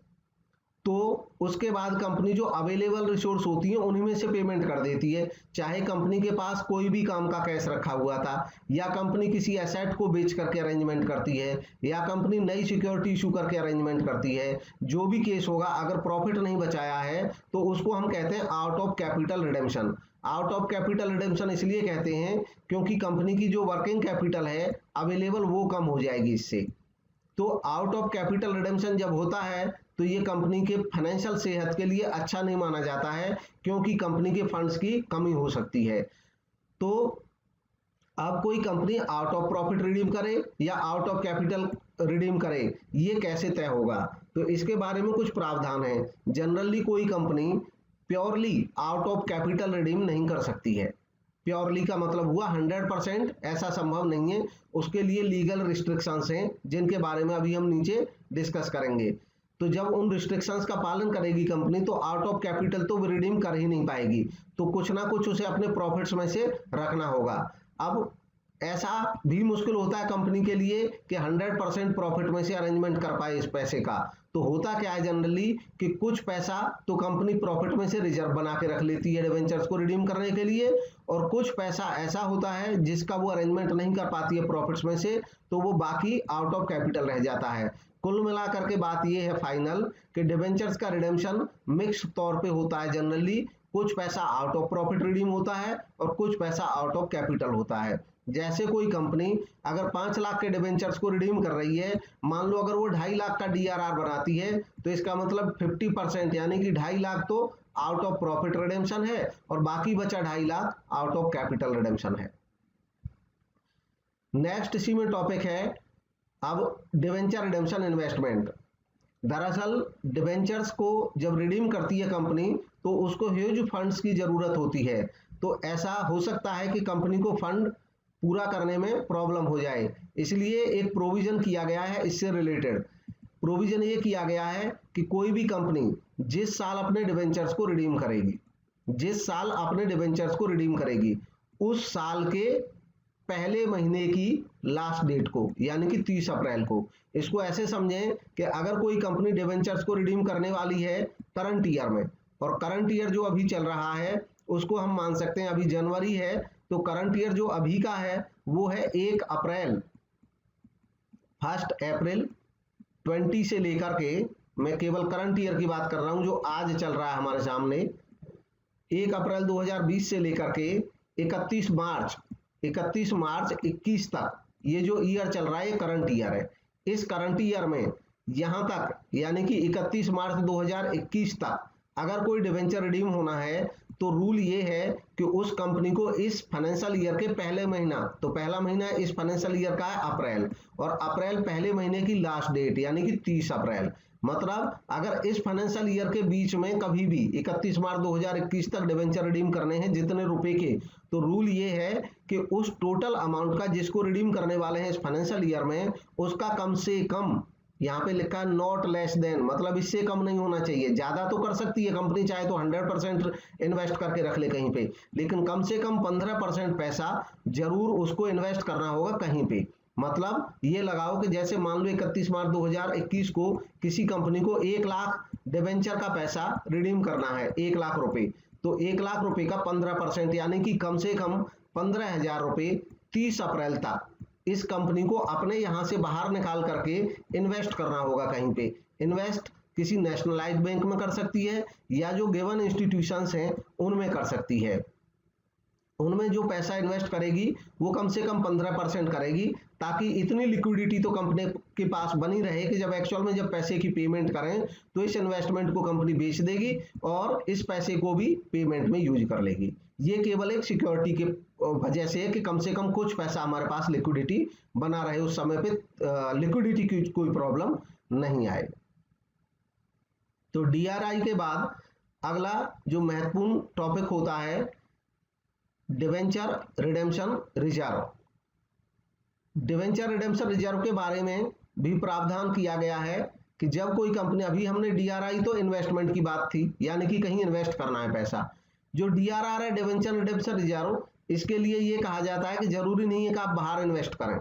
तो उसके बाद कंपनी जो अवेलेबल रिसोर्स होती है उन्हीं में से पेमेंट कर देती है, चाहे कंपनी के पास कोई भी काम का कैश रखा हुआ था, या कंपनी किसी एसेट को बेच करके अरेंजमेंट करती है, या कंपनी नई सिक्योरिटी इशू करके अरेंजमेंट करती है। जो भी केस होगा, अगर प्रॉफिट नहीं बचाया है तो उसको हम कहते हैं out of capital redemption. Out of capital redemption इसलिए कहते हैं क्योंकि कंपनी की जो वर्किंग कैपिटल है अवेलेबल वो कम हो जाएगी इससे। तो आउट ऑफ कैपिटल रिडेम्पशन जब होता है तो ये कंपनी के फाइनेंशियल सेहत के लिए अच्छा नहीं माना जाता है, क्योंकि कंपनी के फंड्स की कमी हो सकती है। तो अब कोई company out of profit redeem करे या आउट ऑफ कैपिटल रिडीम करे, ये कैसे तय होगा, तो इसके बारे में कुछ प्रावधान है। जनरली कोई company purely out of capital redeem नहीं कर सकती है। प्योरली का मतलब हुआ 100%, ऐसा संभव नहीं है, उसके लिए लीगल रिस्ट्रिक्शंस हैं जिनके बारे में अभी हम नीचे डिस्कस करेंगे। तो जब उन रिस्ट्रिक्शंस का पालन करेगी कंपनी तो आउट ऑफ कैपिटल तो रिडीम कर ही नहीं पाएगी, तो कुछ ना कुछ उसे अपने प्रॉफिट्स में से रखना होगा। अब ऐसा भी मुश्किल होता है कंपनी के लिए कि 100% प्रॉफिट में से अरेंजमेंट कर पाए इस पैसे का। तो होता क्या है जनरली कि कुछ पैसा तो कंपनी प्रॉफिट में से रिजर्व बना के रख लेती है डिवेंचर्स को रिडीम करने के लिए, और कुछ पैसा ऐसा होता है जिसका वो अरेंजमेंट नहीं कर पाती है प्रॉफिट्स में से, तो वो बाकी आउट ऑफ कैपिटल रह जाता है। कुल मिलाकर के बात ये है फाइनल कि डिवेंचर्स का रिडेम्पशन मिक्स तौर पे होता है जनरली, कुछ पैसा आउट ऑफ प्रॉफिट रिडीम होता है और कुछ पैसा आउट ऑफ कैपिटल होता है। जैसे कोई कंपनी अगर 5 लाख के डिवेंचर्स को रिडीम कर रही है, मान लो अगर वो 2.5 लाख का DRR बनाती है, तो इसका मतलब 50% यानी कि 2.5 लाख तो आउट ऑफ प्रॉफिट रिडेम्पशन है और बाकी बचा 2.5 lakh out of capital redemption है। नेक्स्ट इसी में टॉपिक है अब डिवेंचर रिडेम्पशन इन्वेस्टमेंट। दरअसल डिवेंचर्स को जब रिडीम करती है कंपनी तो उसको ह्यूज फंड्स की जरूरत होती है, तो ऐसा हो सकता है कि कंपनी को फंड पूरा करने में प्रॉब्लम हो जाए, इसलिए एक प्रोविजन किया गया है। इससे रिलेटेड प्रोविजन ये किया गया है कि कोई भी कंपनी जिस साल अपने डिवेंचर्स को रिडीम करेगी, जिस साल अपने डिवेंचर्स को रिडीम करेगी, उस साल के पहले महीने की लास्ट डेट को, यानी कि 30 अप्रैल को, इसको ऐसे समझें कि अगर कोई कंपनी डिवेंचर्स को रिडीम करने वाली है करंट ईयर में, और करंट ईयर जो अभी चल रहा है उसको हम मान सकते हैं अभी जनवरी है, तो करंट ईयर जो अभी का है वो है 1 अप्रैल 20 से लेकर के मैं केवल करंट ईयर की बात कर रहा हूं जो आज चल रहा है हमारे सामने, 1 अप्रैल 2020 से लेकर के 31 मार्च 21 तक ये जो ईयर चल रहा है ये करंट ईयर है। इस करंट ईयर में यहां तक यानी कि 31 मार्च 2021 तक अगर कोई डिवेंचर रिडीम होना है तो रूल ये है कि उस कंपनी को इस फाइनेंशियल ईयर के पहले महीना, तो पहला महीना इस फाइनेंशियल ईयर का है अप्रैल, और अप्रैल पहले महीने की लास्ट डेट यानी कि 30 अप्रैल। मतलब अगर इस फाइनेंशियल ईयर के बीच में कभी भी 31 मार्च 2021 तक डिवेंचर रिडीम करने हैं जितने रुपए के, तो रूल ये है कि उस टोटल अमाउंट का जिसको रिडीम करने वाले हैं इस फाइनेंशियल ईयर में, उसका कम से कम, यहाँ पे लिखा है नॉट लेस देन, मतलब इससे कम नहीं होना चाहिए। ज्यादा तो कर सकती है कंपनी, चाहे तो 100% इन्वेस्ट करके रख ले कहीं पे, लेकिन कम से कम 15% पैसा जरूर उसको इन्वेस्ट करना होगा कहीं पे। मतलब ये लगाओ कि जैसे मान लो 31 मार्च 2021 को किसी कंपनी को 1 लाख डिवेंचर का पैसा रिडीम करना है, 1 लाख रुपए, तो 1 लाख रुपए का 15% यानी कि कम से कम 15,000 रुपए 30 अप्रैल तक इस कंपनी को अपने यहां से बाहर निकाल करके इन्वेस्ट करना होगा कहीं पे। इन्वेस्ट किसी नेशनलाइज्ड बैंक में कर सकती है या जो गिवन इंस्टीट्यूशंस हैं उनमें कर सकती है। उनमें जो पैसा इन्वेस्ट करेगी वो कम से कम 15% करेगी, ताकि इतनी लिक्विडिटी तो कंपनी के पास बनी रहे कि जब एक्चुअल में जब पैसे की पेमेंट करें तो इस इन्वेस्टमेंट को कंपनी बेच देगी और इस पैसे को भी पेमेंट में यूज कर लेगी। ये केवल एक सिक्योरिटी के वजह से है कि कम से कम कुछ पैसा हमारे पास लिक्विडिटी बना रहे, उस समय पे लिक्विडिटी की कोई प्रॉब्लम नहीं आए। तो डीआरआई के बाद अगला जो महत्वपूर्ण टॉपिक होता है debenture redemption reserve. Debenture redemption reserve के बारे में भी प्रावधान किया गया है कि जब कोई कंपनी, अभी हमने डीआरआई तो इन्वेस्टमेंट की बात थी यानी कि कहीं इन्वेस्ट करना है पैसा, जो डीआरआर है डिवेंचर रिडेम्पशन रिजर्व, इसके लिए ये कहा जाता है कि जरूरी नहीं है कि आप बाहर इन्वेस्ट करें,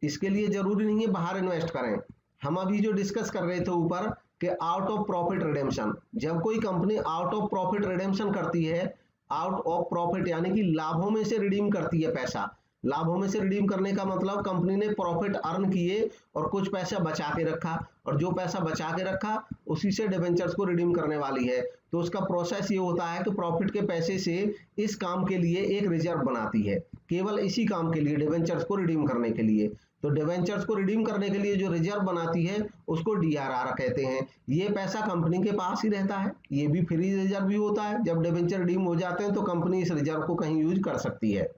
इसके लिए जरूरी नहीं है बाहर इन्वेस्ट करें। हम अभी जो डिस्कस कर रहे थे ऊपर कि आउट ऑफ प्रॉफिट रिडेम्पशन, जब कोई company out of profit redemption करती है, आउट ऑफ प्रॉफिट यानी कि लाभों में से रिडीम करती है पैसा, लाभों में से रिडीम करने का मतलब कंपनी ने प्रॉफिट अर्न किए और कुछ पैसा बचा के रखा, और जो पैसा बचा के रखा उसी से डिवेंचर्स को रिडीम करने वाली है। तो उसका प्रोसेस ये होता है कि प्रॉफिट के पैसे से इस काम के लिए एक रिजर्व बनाती है, केवल इसी काम के लिए, डिवेंचर्स को रिडीम करने के लिए। तो डिवेंचर्स को रिडीम करने के लिए जो रिजर्व बनाती है उसको डीआरआर कहते हैं। ये पैसा कंपनी के पास ही रहता है, ये भी फ्री रिजर्व भी होता है। जब डिवेंचर रिडीम हो जाते हैं तो कंपनी इस रिजर्व को कहीं यूज कर सकती है।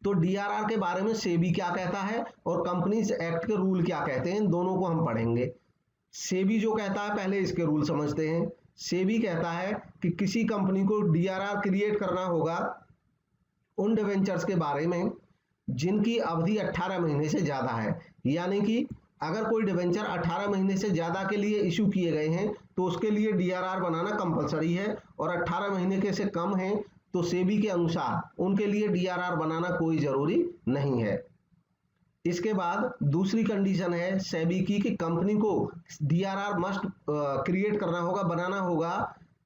तो डीआरआर के बारे में सेबी क्या कहता है और कंपनीज एक्ट के रूल क्या कहते हैं, दोनों को हम पढ़ेंगे। सेबी जो कहता है पहले इसके रूल समझते हैं। सेबी कहता है कि किसी कंपनी को डीआरआर क्रिएट करना होगा उन डिवेंचर्स के बारे में जिनकी अवधि 18 महीने से ज्यादा है, यानी कि अगर कोई डिवेंचर 18 महीने से ज्यादा के लिए इशू किए गए हैं तो उसके लिए डीआरआर बनाना कंपलसरी है, और 18 महीने के से कम है तो सेबी के अनुसार उनके लिए डीआरआर बनाना कोई जरूरी नहीं है। इसके बाद दूसरी कंडीशन है सेबी की कि कंपनी को डीआरआर मस्ट क्रिएट करना होगा, बनाना होगा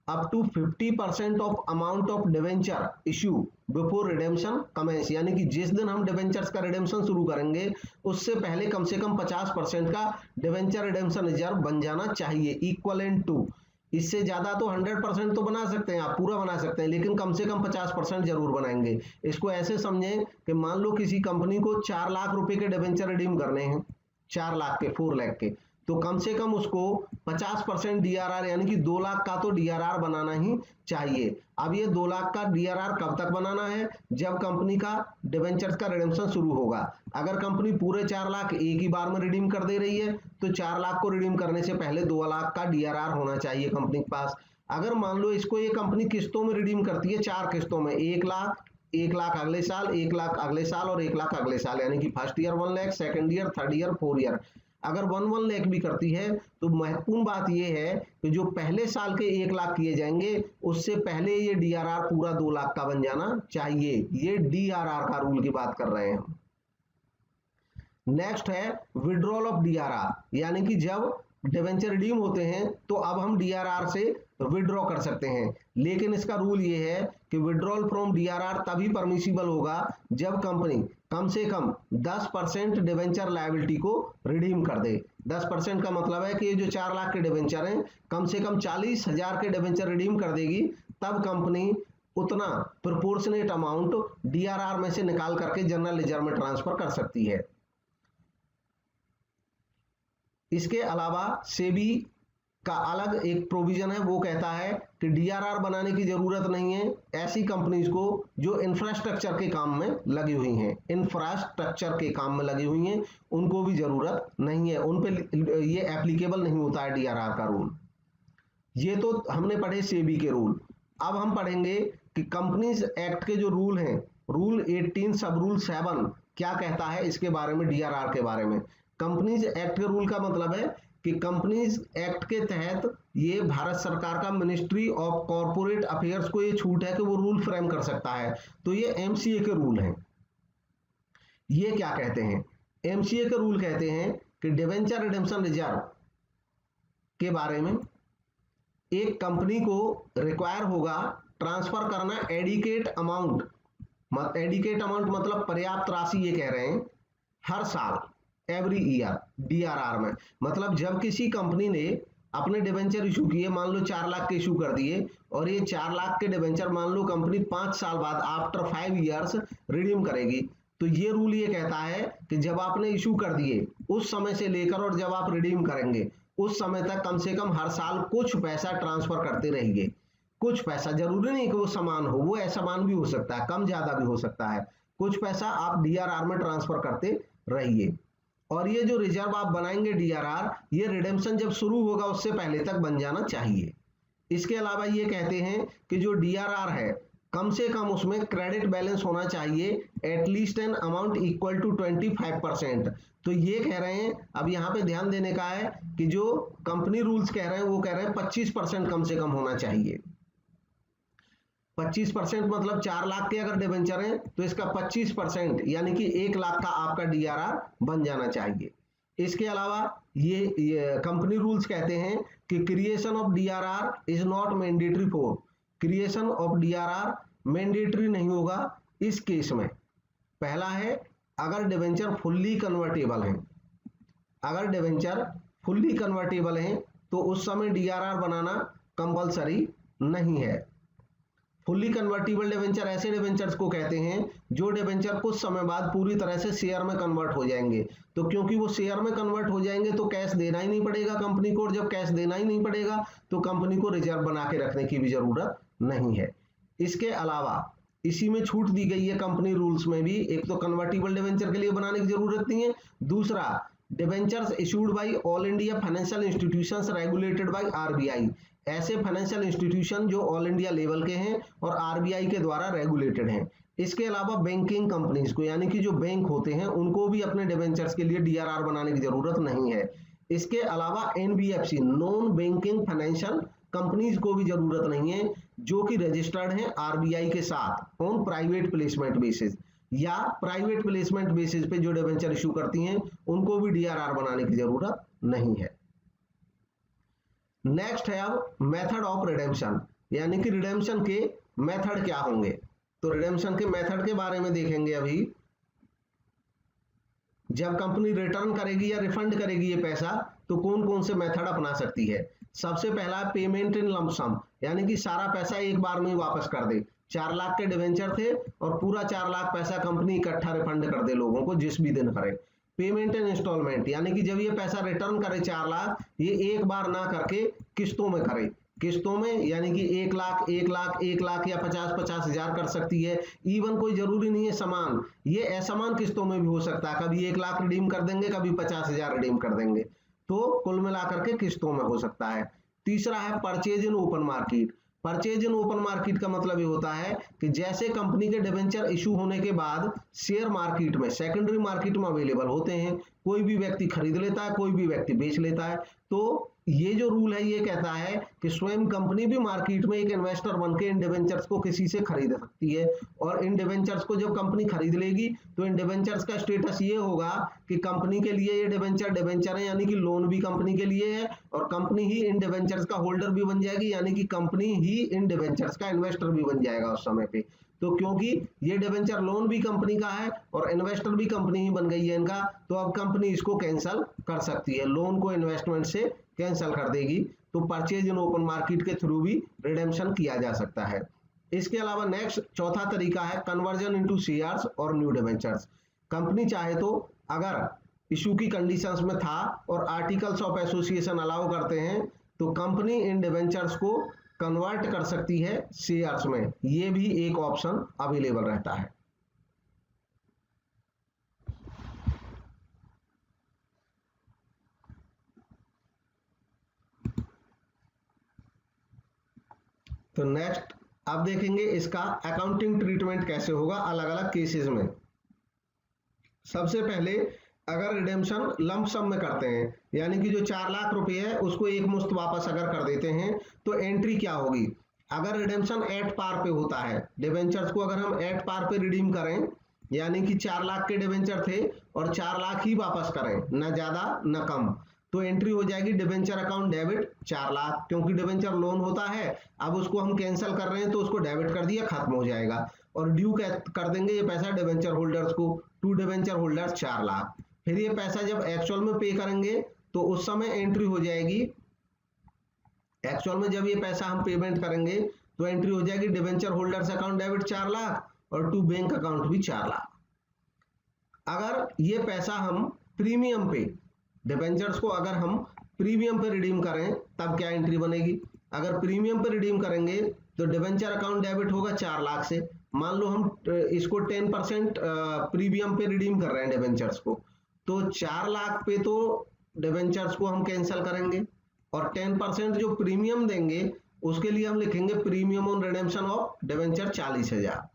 up to 50% of amount of debenture issue before redemption commences, यानी कि जिस दिन हम डिवेंचर्स का रिडेम्पशन शुरू करेंगे उससे पहले कम से कम 50% का डिवेंचर रिडेम्पशन रिजर्व बन जाना चाहिए, इक्वलेंट टू। इससे ज्यादा तो 100% तो बना सकते हैं, आप पूरा बना सकते हैं, लेकिन कम से कम 50% जरूर बनाएंगे। इसको ऐसे समझें कि मान लो किसी कंपनी को 4 लाख रुपए के डिवेंचर रिडीम करने हैं, 4 लाख के, 4 लाख के, तो कम से कम उसको 50% डीआरआर यानी कि 2 लाख का तो डीआरआर बनाना ही चाहिए। अब ये 2 लाख का डीआरआर कब तक बनाना है, जब कंपनी का डिवेंचर्स का रिडेम्पशन शुरू होगा। अगर कंपनी पूरे 4 लाख एक ही बार में रिडीम कर दे रही है तो 4 लाख को रिडीम करने से पहले 2 लाख का डीआरआर होना चाहिए कंपनी के पास। अगर मान लो इसको ये कंपनी किस्तों में रिडीम करती है, 4 किस्तों में, 1 लाख, 1 लाख अगले साल, 1 लाख अगले साल और 1 लाख अगले साल, यानी कि first year 1 lakh, second year, third year, 4 year. अगर 1 लाख भी करती है तो महत्वपूर्ण बात यह है कि जो पहले साल के 1 लाख किए जाएंगे उससे पहले ये डीआरआर पूरा 2 लाख का बन जाना चाहिए। ये डीआरआर का रूल की बात कर रहे हैं। नेक्स्ट है विड्रॉल ऑफ डीआरआर, यानी कि जब डिवेंचर रिडीम होते हैं तो अब हम डीआरआर से विड्रॉ कर सकते हैं, लेकिन इसका रूल ये है कि विड्रॉल फ्रॉम डीआरआर तभी परमिसिबल होगा जब कंपनी कम से कम 10% डिवेंचर लायबिलिटी को रिडीम कर दे। 10% का मतलब है कि ये जो 4 लाख के डिवेंचर हैं, कम से कम 40,000 के डिवेंचर रिडीम कर देगी, तब कंपनी उतना प्रोपोर्शनेट अमाउंट डीआरआर में से निकाल करके जनरल रिजर्व में ट्रांसफर कर सकती है। इसके अलावा सेबी का अलग एक प्रोविजन है, वो कहता है कि डीआरआर बनाने की जरूरत नहीं है ऐसी कंपनीज को जो इंफ्रास्ट्रक्चर के काम में लगी हुई हैं, इंफ्रास्ट्रक्चर के काम में लगी हुई हैं, उनको भी जरूरत नहीं है, उन पे ये एप्लीकेबल नहीं होता है डीआरआर का रूल। ये तो हमने पढ़े सेबी के रूल। अब हम पढ़ेंगे कि कंपनीज एक्ट के जो रूल हैं, रूल 18 सब रूल 7 क्या कहता है इसके बारे में, डीआरआर के बारे में। कंपनीज एक्ट के रूल का मतलब है कि कंपनीज एक्ट के तहत ये भारत सरकार का मिनिस्ट्री ऑफ कॉर्पोरेट अफेयर्स को ये छूट है कि वो रूल फ्रेम कर सकता है। तो ये एमसीए के रूल हैं। ये क्या कहते हैं? एमसीए के रूल कहते हैं कि डिवेंचर रिडेम्पशन रिजर्व के बारे में एक कंपनी को रिक्वायर होगा ट्रांसफर करना एडिकेट अमाउंट मतलब पर्याप्त राशि, ये कह रहे हैं हर साल, एवरी ईयर डीआरआर में। मतलब जब किसी कंपनी ने अपने डिवेंचर इशू किए, मान लो 4 लाख के इशू कर दिए, और ये 4 लाख के डिवेंचर मान लो कंपनी 5 साल बाद आफ्टर 5 ईयर्स रिडीम करेगी, तो ये रूल ये कहता है कि जब आपने इशू कर दिए उस समय से लेकर और जब आप रिडीम करेंगे उस समय तक कम से कम हर साल कुछ पैसा ट्रांसफर करते रहिए। कुछ पैसा, जरूरी नहीं कि वो समान हो, वो असमान भी हो सकता है, कम ज्यादा भी हो सकता है, कुछ पैसा आप डीआरआर में ट्रांसफर करते रहिए। और ये जो रिजर्व आप बनाएंगे डीआरआर, ये रिडेम्पशन जब शुरू होगा उससे पहले तक बन जाना चाहिए। इसके अलावा ये कहते हैं कि जो डीआरआर है कम से कम उसमें क्रेडिट बैलेंस होना चाहिए at least an amount equal to 25%। तो ये कह रहे हैं, अब यहाँ पे ध्यान देने का है कि जो कंपनी रूल्स कह रहे हैं वो कह रहे हैं 25% कम से कम होना चाहिए। 25% मतलब 4 लाख के अगर डिवेंचर हैं तो इसका 25% यानी कि 1 लाख का आपका डीआरआर बन जाना चाहिए। इसके अलावा ये कंपनी रूल्स कहते हैं कि creation of DRR is not mandatory for, creation of DRR mandatory नहीं होगा इस केस में। पहला है अगर डिवेंचर फुल्ली कन्वर्टेबल हैं, अगर डिवेंचर फुल्ली कन्वर्टेबल हैं तो उस समय डीआरआर बनाना कंपलसरी नहीं है। फुल्ली कन्वर्टिबल डिवेंचर ऐसे डिवेंचर्स को कहते हैं जो डिवेंचर कुछ समय बाद पूरी तरह से शेयर में कन्वर्ट हो जाएंगे। तो क्योंकि वो शेयर में कन्वर्ट हो जाएंगे तो कैश देना ही नहीं पड़ेगा कंपनी को, और जब कैश देना ही नहीं पड़ेगा तो कंपनी को रिजर्व बना के रखने की भी जरूरत नहीं है। इसके अलावा इसी में छूट दी गई है कंपनी रूल्स में भी, एक तो कन्वर्टिबल डिवेंचर के लिए बनाने की जरूरत नहीं है, दूसरा debentures issued by all India financial institutions regulated by RBI, ऐसे फाइनेंशियल इंस्टीट्यूशन जो ऑल इंडिया लेवल के हैं और आरबीआई के द्वारा रेगुलेटेड हैं। इसके अलावा बैंकिंग कंपनीज को, यानी कि जो बैंक होते हैं, उनको भी अपने डिवेंचर्स के लिए डीआरआर बनाने की जरूरत नहीं है। इसके अलावा NBFC, non banking financial companies को भी जरूरत नहीं है जो कि रजिस्टर्ड हैं आरबीआई के साथ ऑन प्राइवेट प्लेसमेंट बेसिस, या प्राइवेट प्लेसमेंट बेसिस पे जो डिवेंचर इशू करती हैं उनको भी डीआरआर बनाने की जरूरत नहीं है। नेक्स्ट है अब मेथड ऑफ रिडेम्पशन, यानी कि रिडेम्पशन के मेथड क्या होंगे। तो रिडेम्पशन के मेथड के बारे में देखेंगे अभी। जब कंपनी रिटर्न करेगी या रिफंड करेगी ये पैसा तो कौन कौन से मेथड अपना सकती है। सबसे पहला पेमेंट इन लंप सम, यानी कि सारा पैसा एक बार में ही वापस कर दे। 4 लाख के डिवेंचर थे और पूरा 4 लाख पैसा कंपनी इकट्ठा रिफंड कर दे लोगों को जिस भी दिन करे। पेमेंट इन इंस्टॉलमेंट, यानी कि जब ये पैसा रिटर्न करे 4 लाख, ये एक बार ना करके किस्तों में करे, किस्तों में, यानी कि 1 लाख 1 लाख 1 लाख या 50-50 हजार कर सकती है। इवन कोई जरूरी नहीं है समान, ये असमान किस्तों में भी हो सकता है, कभी 1 लाख रिडीम कर देंगे, कभी 50,000 रिडीम कर देंगे, तो कुल मिलाकर के किस्तों में हो सकता है। तीसरा है purchase in open market. Purchase in open market का मतलब ये होता है कि जैसे कंपनी के डिवेंचर इशू होने के बाद शेयर मार्केट में, सेकेंडरी मार्केट में अवेलेबल होते हैं, कोई भी व्यक्ति खरीद लेता है, कोई भी व्यक्ति बेच लेता है, तो ये जो रूल है ये कहता है कि स्वयं कंपनी भी मार्केट में एक इन्वेस्टर बन के इन डिवेंचर्स को किसी से खरीद सकती है, और इन डिवेंचर्स को जब कंपनी खरीद लेगी तो इन डिवेंचर्स का स्टेटस ये होगा कि कंपनी के लिए ये डिवेंचर है, यानी कि लोन भी कंपनी के लिए है, और कंपनी ही इन डिवेंचर्स का होल्डर भी बन जाएगी, यानी कि कंपनी ही इन डिवेंचर्स का इन्वेस्टर भी बन जाएगा उस समय पे। तो क्योंकि ये डिवेंचर लोन भी कंपनी का है और इन्वेस्टर भी कंपनी ही बन गई है इनका, तो अब कंपनी इसको कैंसिल कर सकती है, लोन को इन्वेस्टमेंट से कैंसिल कर देगी। तो परचेज इन ओपन मार्केट के थ्रू भी रिडेम्पशन किया जा सकता है। इसके अलावा नेक्स्ट चौथा तरीका है कन्वर्जन इनटू शेयर्स और न्यू डिवेंचर्स। कंपनी चाहे तो अगर इशू की कंडीशंस में था और आर्टिकल्स ऑफ एसोसिएशन अलाउ करते हैं तो कंपनी इन डिवेंचर्स को कन्वर्ट कर सकती है शेयर्स में, ये भी एक ऑप्शन अवेलेबल रहता है। तो नेक्स्ट अब देखेंगे इसका अकाउंटिंग ट्रीटमेंट कैसे होगा अलग अलग केसेस में। सबसे पहले अगर रिडेम्पशन लंप सम में करते हैं, यानी कि जो 4 लाख रुपए है उसको एक मुश्त वापस अगर कर देते हैं तो एंट्री क्या होगी। अगर रिडेम्पशन एट पार पे होता है, डिवेंचर्स को अगर हम एट पार पे रिडीम करें, यानी कि 4 लाख के डिवेंचर थे और 4 लाख ही वापस करें, ना ज्यादा ना कम, तो एंट्री हो जाएगी डिवेंचर अकाउंट डेबिट 4 लाख, क्योंकि डिवेंचर लोन होता है, अब उसको हम कैंसिल कर रहे हैं तो उसको डेबिट कर दिया, खत्म हो जाएगा, और ड्यू कर देंगे ये पैसा डिवेंचर होल्डर्स को, टू डिवेंचर होल्डर्स 4 लाख। फिर ये पैसा जब एक्चुअल में पे करेंगे तो उस समय एंट्री हो जाएगी, एक्चुअल में जब ये पैसा हम पेमेंट करेंगे तो एंट्री हो जाएगी debenture holders account debit 4 lakh और टू बैंक अकाउंट भी 4 लाख। अगर ये पैसा हम प्रीमियम पे, डिवेंचर्स को अगर हम प्रीमियम पे रिडीम करें तब क्या एंट्री बनेगी। अगर प्रीमियम पे रिडीम करेंगे तो डिवेंचर अकाउंट डेबिट होगा 4 लाख से, मान लो हम इसको 10% प्रीमियम पे रिडीम कर रहे हैं डिवेंचर्स को, तो 4 लाख पे तो डिवेंचर्स को हम कैंसिल करेंगे और 10% जो प्रीमियम देंगे उसके लिए हम लिखेंगे premium on redemption of debenture 40,000।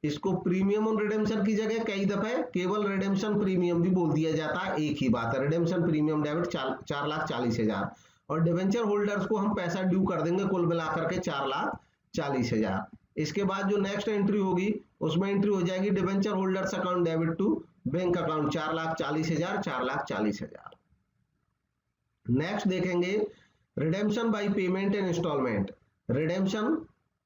इसको प्रीमियम ऑन रिडेम्पशन की जगह कई दफे केवल रिडेम्पशन प्रीमियम भी बोल दिया जाता है, एक ही बात है, रिडेम्पशन प्रीमियम डेबिट 4,40,000, और डिवेंचर होल्डर्स को हम पैसा ड्यू कर देंगे कुल मिलाकर के 4,40,000। इसके बाद जो नेक्स्ट एंट्री होगी उसमें एंट्री हो जाएगी debenture holders account debit to bank account 4,40,000 4,40,000। Next देखेंगे redemption by payment and instalment. Redemption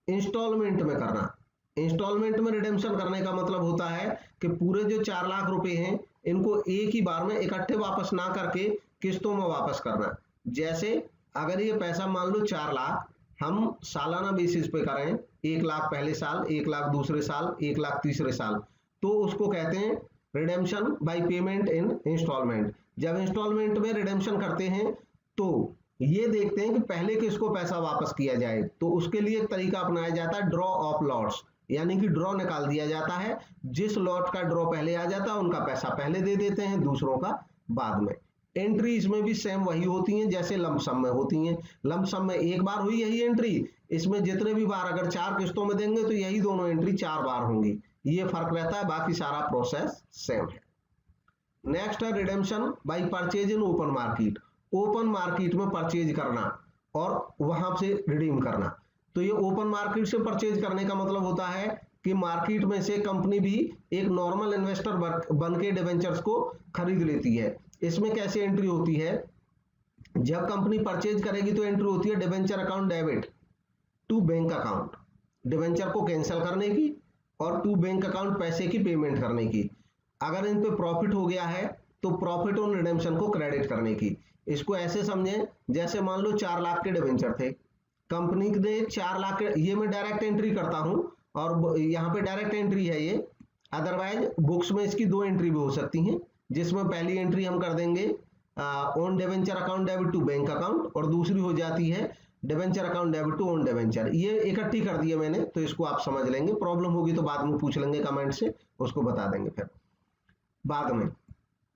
instalment में करना, इंस्टॉलमेंट में रिडेम्पशन करने का मतलब होता है कि पूरे जो 4 लाख रुपए हैं इनको एक ही बार में इकट्ठे वापस ना करके किस्तों में वापस करना। जैसे अगर ये पैसा मान लो 4 लाख हम सालाना बेसिस पे करें, 1 लाख पहले साल, 1 लाख दूसरे साल, 1 लाख तीसरे साल, तो उसको कहते हैं redemption by payment in instalment. जब इंस्टॉलमेंट में रिडेम्पशन करते हैं तो ये देखते हैं कि पहले किसको पैसा वापस किया जाए, तो उसके लिए एक तरीका अपनाया जाता है ड्रॉ ऑफ लॉट्स, यानी कि ड्रॉ निकाल दिया जाता है, जिस लॉट का ड्रॉ पहले आ जाता है उनका पैसा पहले दे देते हैं, दूसरों का बाद में। एंट्री इसमें भी सेम वही होती हैं जैसे लंप सम में होती हैं। लंप सम में एक बार हुई यही एंट्री, इसमें जितने भी बार अगर 4 किस्तों में देंगे तो यही दोनों एंट्री 4 बार होंगी, ये फर्क रहता है, बाकी सारा प्रोसेस सेम है। नेक्स्ट है redemption by purchase in open market. Open market में परचेज करना और वहां से रिडीम करना। तो ये ओपन मार्केट से परचेज करने का मतलब होता है कि मार्केट में से कंपनी भी एक नॉर्मल इन्वेस्टर बन के डिवेंचर्स को खरीद लेती है। इसमें कैसे एंट्री होती है, जब कंपनी परचेज करेगी तो एंट्री होती है debenture account debit to bank account, debenture को कैंसिल करने की और टू बैंक अकाउंट पैसे की पेमेंट करने की। अगर इन पे प्रॉफिट हो गया है तो प्रॉफिट ऑन रिडेम्पशन को क्रेडिट करने की। इसको ऐसे समझें जैसे मान लो 4 लाख के डिवेंचर थे, कंपनी ने 4 लाख के, ये मैं डायरेक्ट एंट्री करता हूं और यहाँ पे डायरेक्ट एंट्री है ये, अदरवाइज बुक्स में इसकी 2 एंट्री भी हो सकती हैं, जिसमें पहली एंट्री हम कर देंगे on debenture account debit to bank account और दूसरी हो जाती है debenture account debit to on debenture. ये इकट्ठी कर दिए मैंने, तो इसको आप समझ लेंगे, प्रॉब्लम होगी तो बाद में पूछ लेंगे कमेंट से, उसको बता देंगे फिर बाद में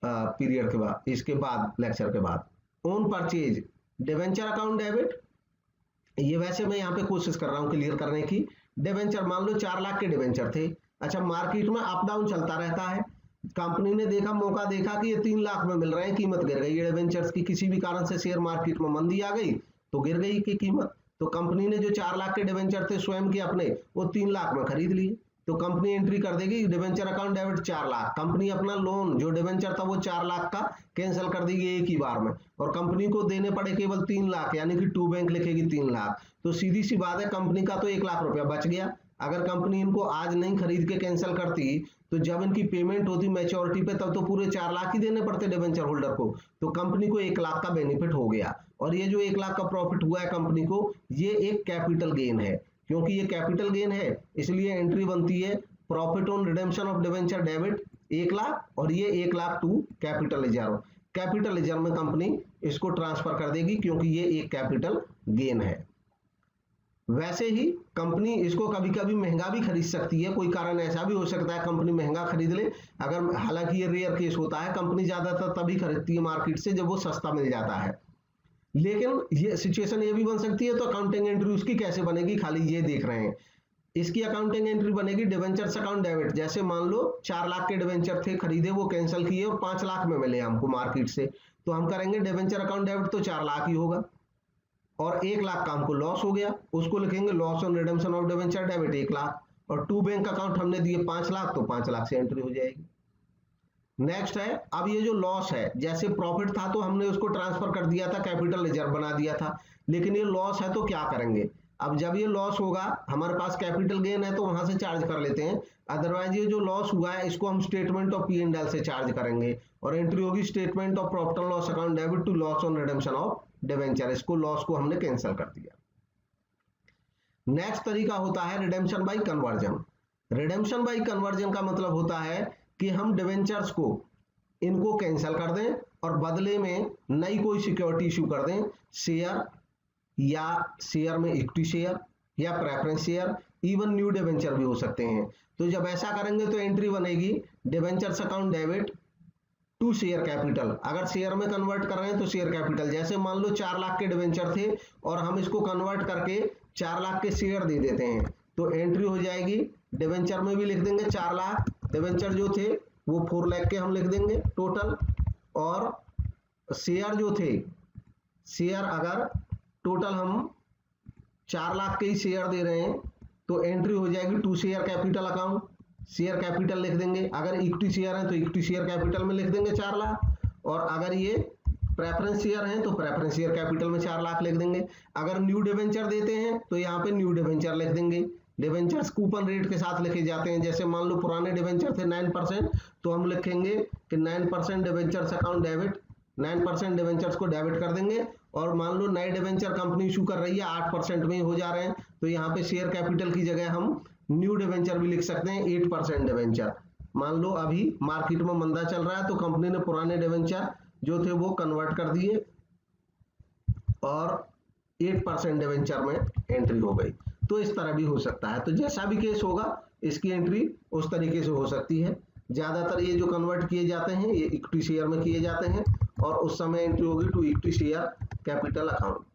पीरियड के बाद, इसके बाद लेक्चर के बाद। On purchase debenture account debit, ये वैसे मैं यहाँ पे कोशिश कर रहा हूँ क्लियर करने की। डिवेंचर मान लो 4 लाख के डिवेंचर थे, अच्छा मार्केट में अप डाउन चलता रहता है, कंपनी ने देखा, मौका देखा कि ये 3 लाख में मिल रहे हैं, कीमत गिर गई डिबेंचर्स की, किसी भी कारण से शेयर मार्केट में मंदी आ गई तो गिर गई की कीमत। तो कंपनी ने जो 4 लाख के डिबेंचर थे स्वयं के अपने, वो 3 लाख में खरीद लिए। तो कंपनी एंट्री कर देगी debenture account debit 4 lakh, company अपना लोन जो डिबेंचर था वो 4 लाख का कैंसिल कर देगी एक ही बार में, और कंपनी को देने पड़े केवल 3 लाख, यानी कि टू बैंक लिखेगी 3 लाख। तो सीधी सी बात है, कंपनी का तो 1 लाख रुपया बच गया। अगर कंपनी इनको आज नहीं खरीद के कैंसिल करती तो जब इनकी पेमेंट होती मैच्योरिटी पे तब तो पूरे 4 लाख ही देने पड़ते डिबेंचर होल्डर को। तो कंपनी को 1 लाख का बेनिफिट हो गया, और ये जो 1 लाख का प्रॉफिट हुआ है कंपनी को, ये एक कैपिटल गेन है। क्योंकि ये कैपिटल गेन है इसलिए एंट्री बनती है profit on redemption of debenture debit 1 lakh, और ये 1 lakh to capital reserve. Capital reserve में कंपनी इसको ट्रांसफर कर देगी क्योंकि ये एक कैपिटल गेन है। वैसे ही कंपनी इसको कभी कभी महंगा भी खरीद सकती है, कोई कारण ऐसा भी हो सकता है कंपनी महंगा खरीद ले, अगर, हालांकि ये रेयर केस होता है, कंपनी ज्यादातर तभी खरीदती है मार्केट से जब वो सस्ता मिल जाता है। लेकिन ये सिचुएशन ये भी बन सकती है, तो अकाउंटिंग एंट्री उसकी कैसे बनेगी, खाली ये देख रहे हैं। इसकी अकाउंटिंग एंट्री बनेगी डिबेंचर्स अकाउंट डेबिट। जैसे मान लो 4 लाख के डिबेंचर थे, खरीदे, वो कैंसिल किए और 5 लाख में मिले हमको मार्केट से, तो हम करेंगे डिबेंचर अकाउंट डेबिट तो 4 लाख ही होगा, और 1 लाख का हमको लॉस हो गया, उसको लिखेंगे loss on redemption of debenture debit 1 lakh, और टू बैंक अकाउंट हमने दिए 5 लाख, तो 5 लाख से एंट्री हो जाएगी। नेक्स्ट है, अब ये जो लॉस है, जैसे प्रॉफिट था तो हमने उसको ट्रांसफर कर दिया था, कैपिटल रिजर्व बना दिया था, लेकिन ये लॉस है तो क्या करेंगे। अब जब ये लॉस होगा, हमारे पास कैपिटल गेन है तो वहां से चार्ज कर लेते हैं, अदरवाइज ये जो लॉस हुआ है इसको हम स्टेटमेंट ऑफ P&L से चार्ज करेंगे, और एंट्री होगी statement of profit and loss account debit to loss on redemption of debenture. इसको लॉस को हमने कैंसिल कर दिया। नेक्स्ट तरीका होता है redemption by conversion. Redemption by conversion का मतलब होता है कि हम डिबेंचर्स को इनको कैंसिल कर दें और बदले में नई कोई सिक्योरिटी इशू कर दें, शेयर या शेयर में इक्विटी शेयर या preference share, even new debenture भी हो सकते हैं। तो जब ऐसा करेंगे तो एंट्री बनेगी debentures account debit to share capital. अगर शेयर में कन्वर्ट कर रहे हैं तो शेयर कैपिटल, जैसे मान लो 4 लाख के डिबेंचर थे और हम इसको कन्वर्ट करके 4 लाख के शेयर दे देते हैं, तो एंट्री हो जाएगी, डिबेंचर में भी लिख देंगे 4 लाख, डिबेंचर जो थे वो 4 लाख के हम लिख देंगे टोटल, और शेयर जो थे, शेयर अगर टोटल हम 4 लाख के ही शेयर दे रहे हैं तो एंट्री हो जाएगी to share capital account, share capital लिख देंगे। अगर इक्विटी शेयर है तो इक्विटी शेयर कैपिटल में लिख देंगे 4 लाख, और अगर ये प्रेफरेंस शेयर हैं तो प्रेफरेंस शेयर कैपिटल में 4 लाख लिख देंगे। अगर न्यू डिबेंचर देते हैं तो यहाँ पे न्यू डिबेंचर लिख देंगे। डिबेंचर्स कूपन रेट के साथ लिखे जाते हैं, जैसे मान लो पुराने डिबेंचर थे 9%, तो हम लिखेंगे कि 9% डिबेंचर्स अकाउंट डेबिट, 9% डिबेंचर्स को डेबिट कर देंगे, और मान लो नए डिबेंचर कंपनी इशू कर रही है 8% में ही हो जा रहे हैं, तो यहाँ पे शेयर कैपिटल की जगह हम न्यू डिबेंचर भी लिख सकते हैं 8% डिबेंचर। मान लो अभी मार्केट में मंदा चल रहा है तो कंपनी ने पुराने डिबेंचर जो थे वो कन्वर्ट कर दिए और 8% डिबेंचर में एंट्री हो गई। तो इस तरह भी हो सकता है, तो जैसा भी केस होगा इसकी एंट्री उस तरीके से हो सकती है। ज्यादातर ये जो कन्वर्ट किए जाते हैं ये इक्विटी शेयर में किए जाते हैं, और उस समय एंट्री होगी to equity share capital account.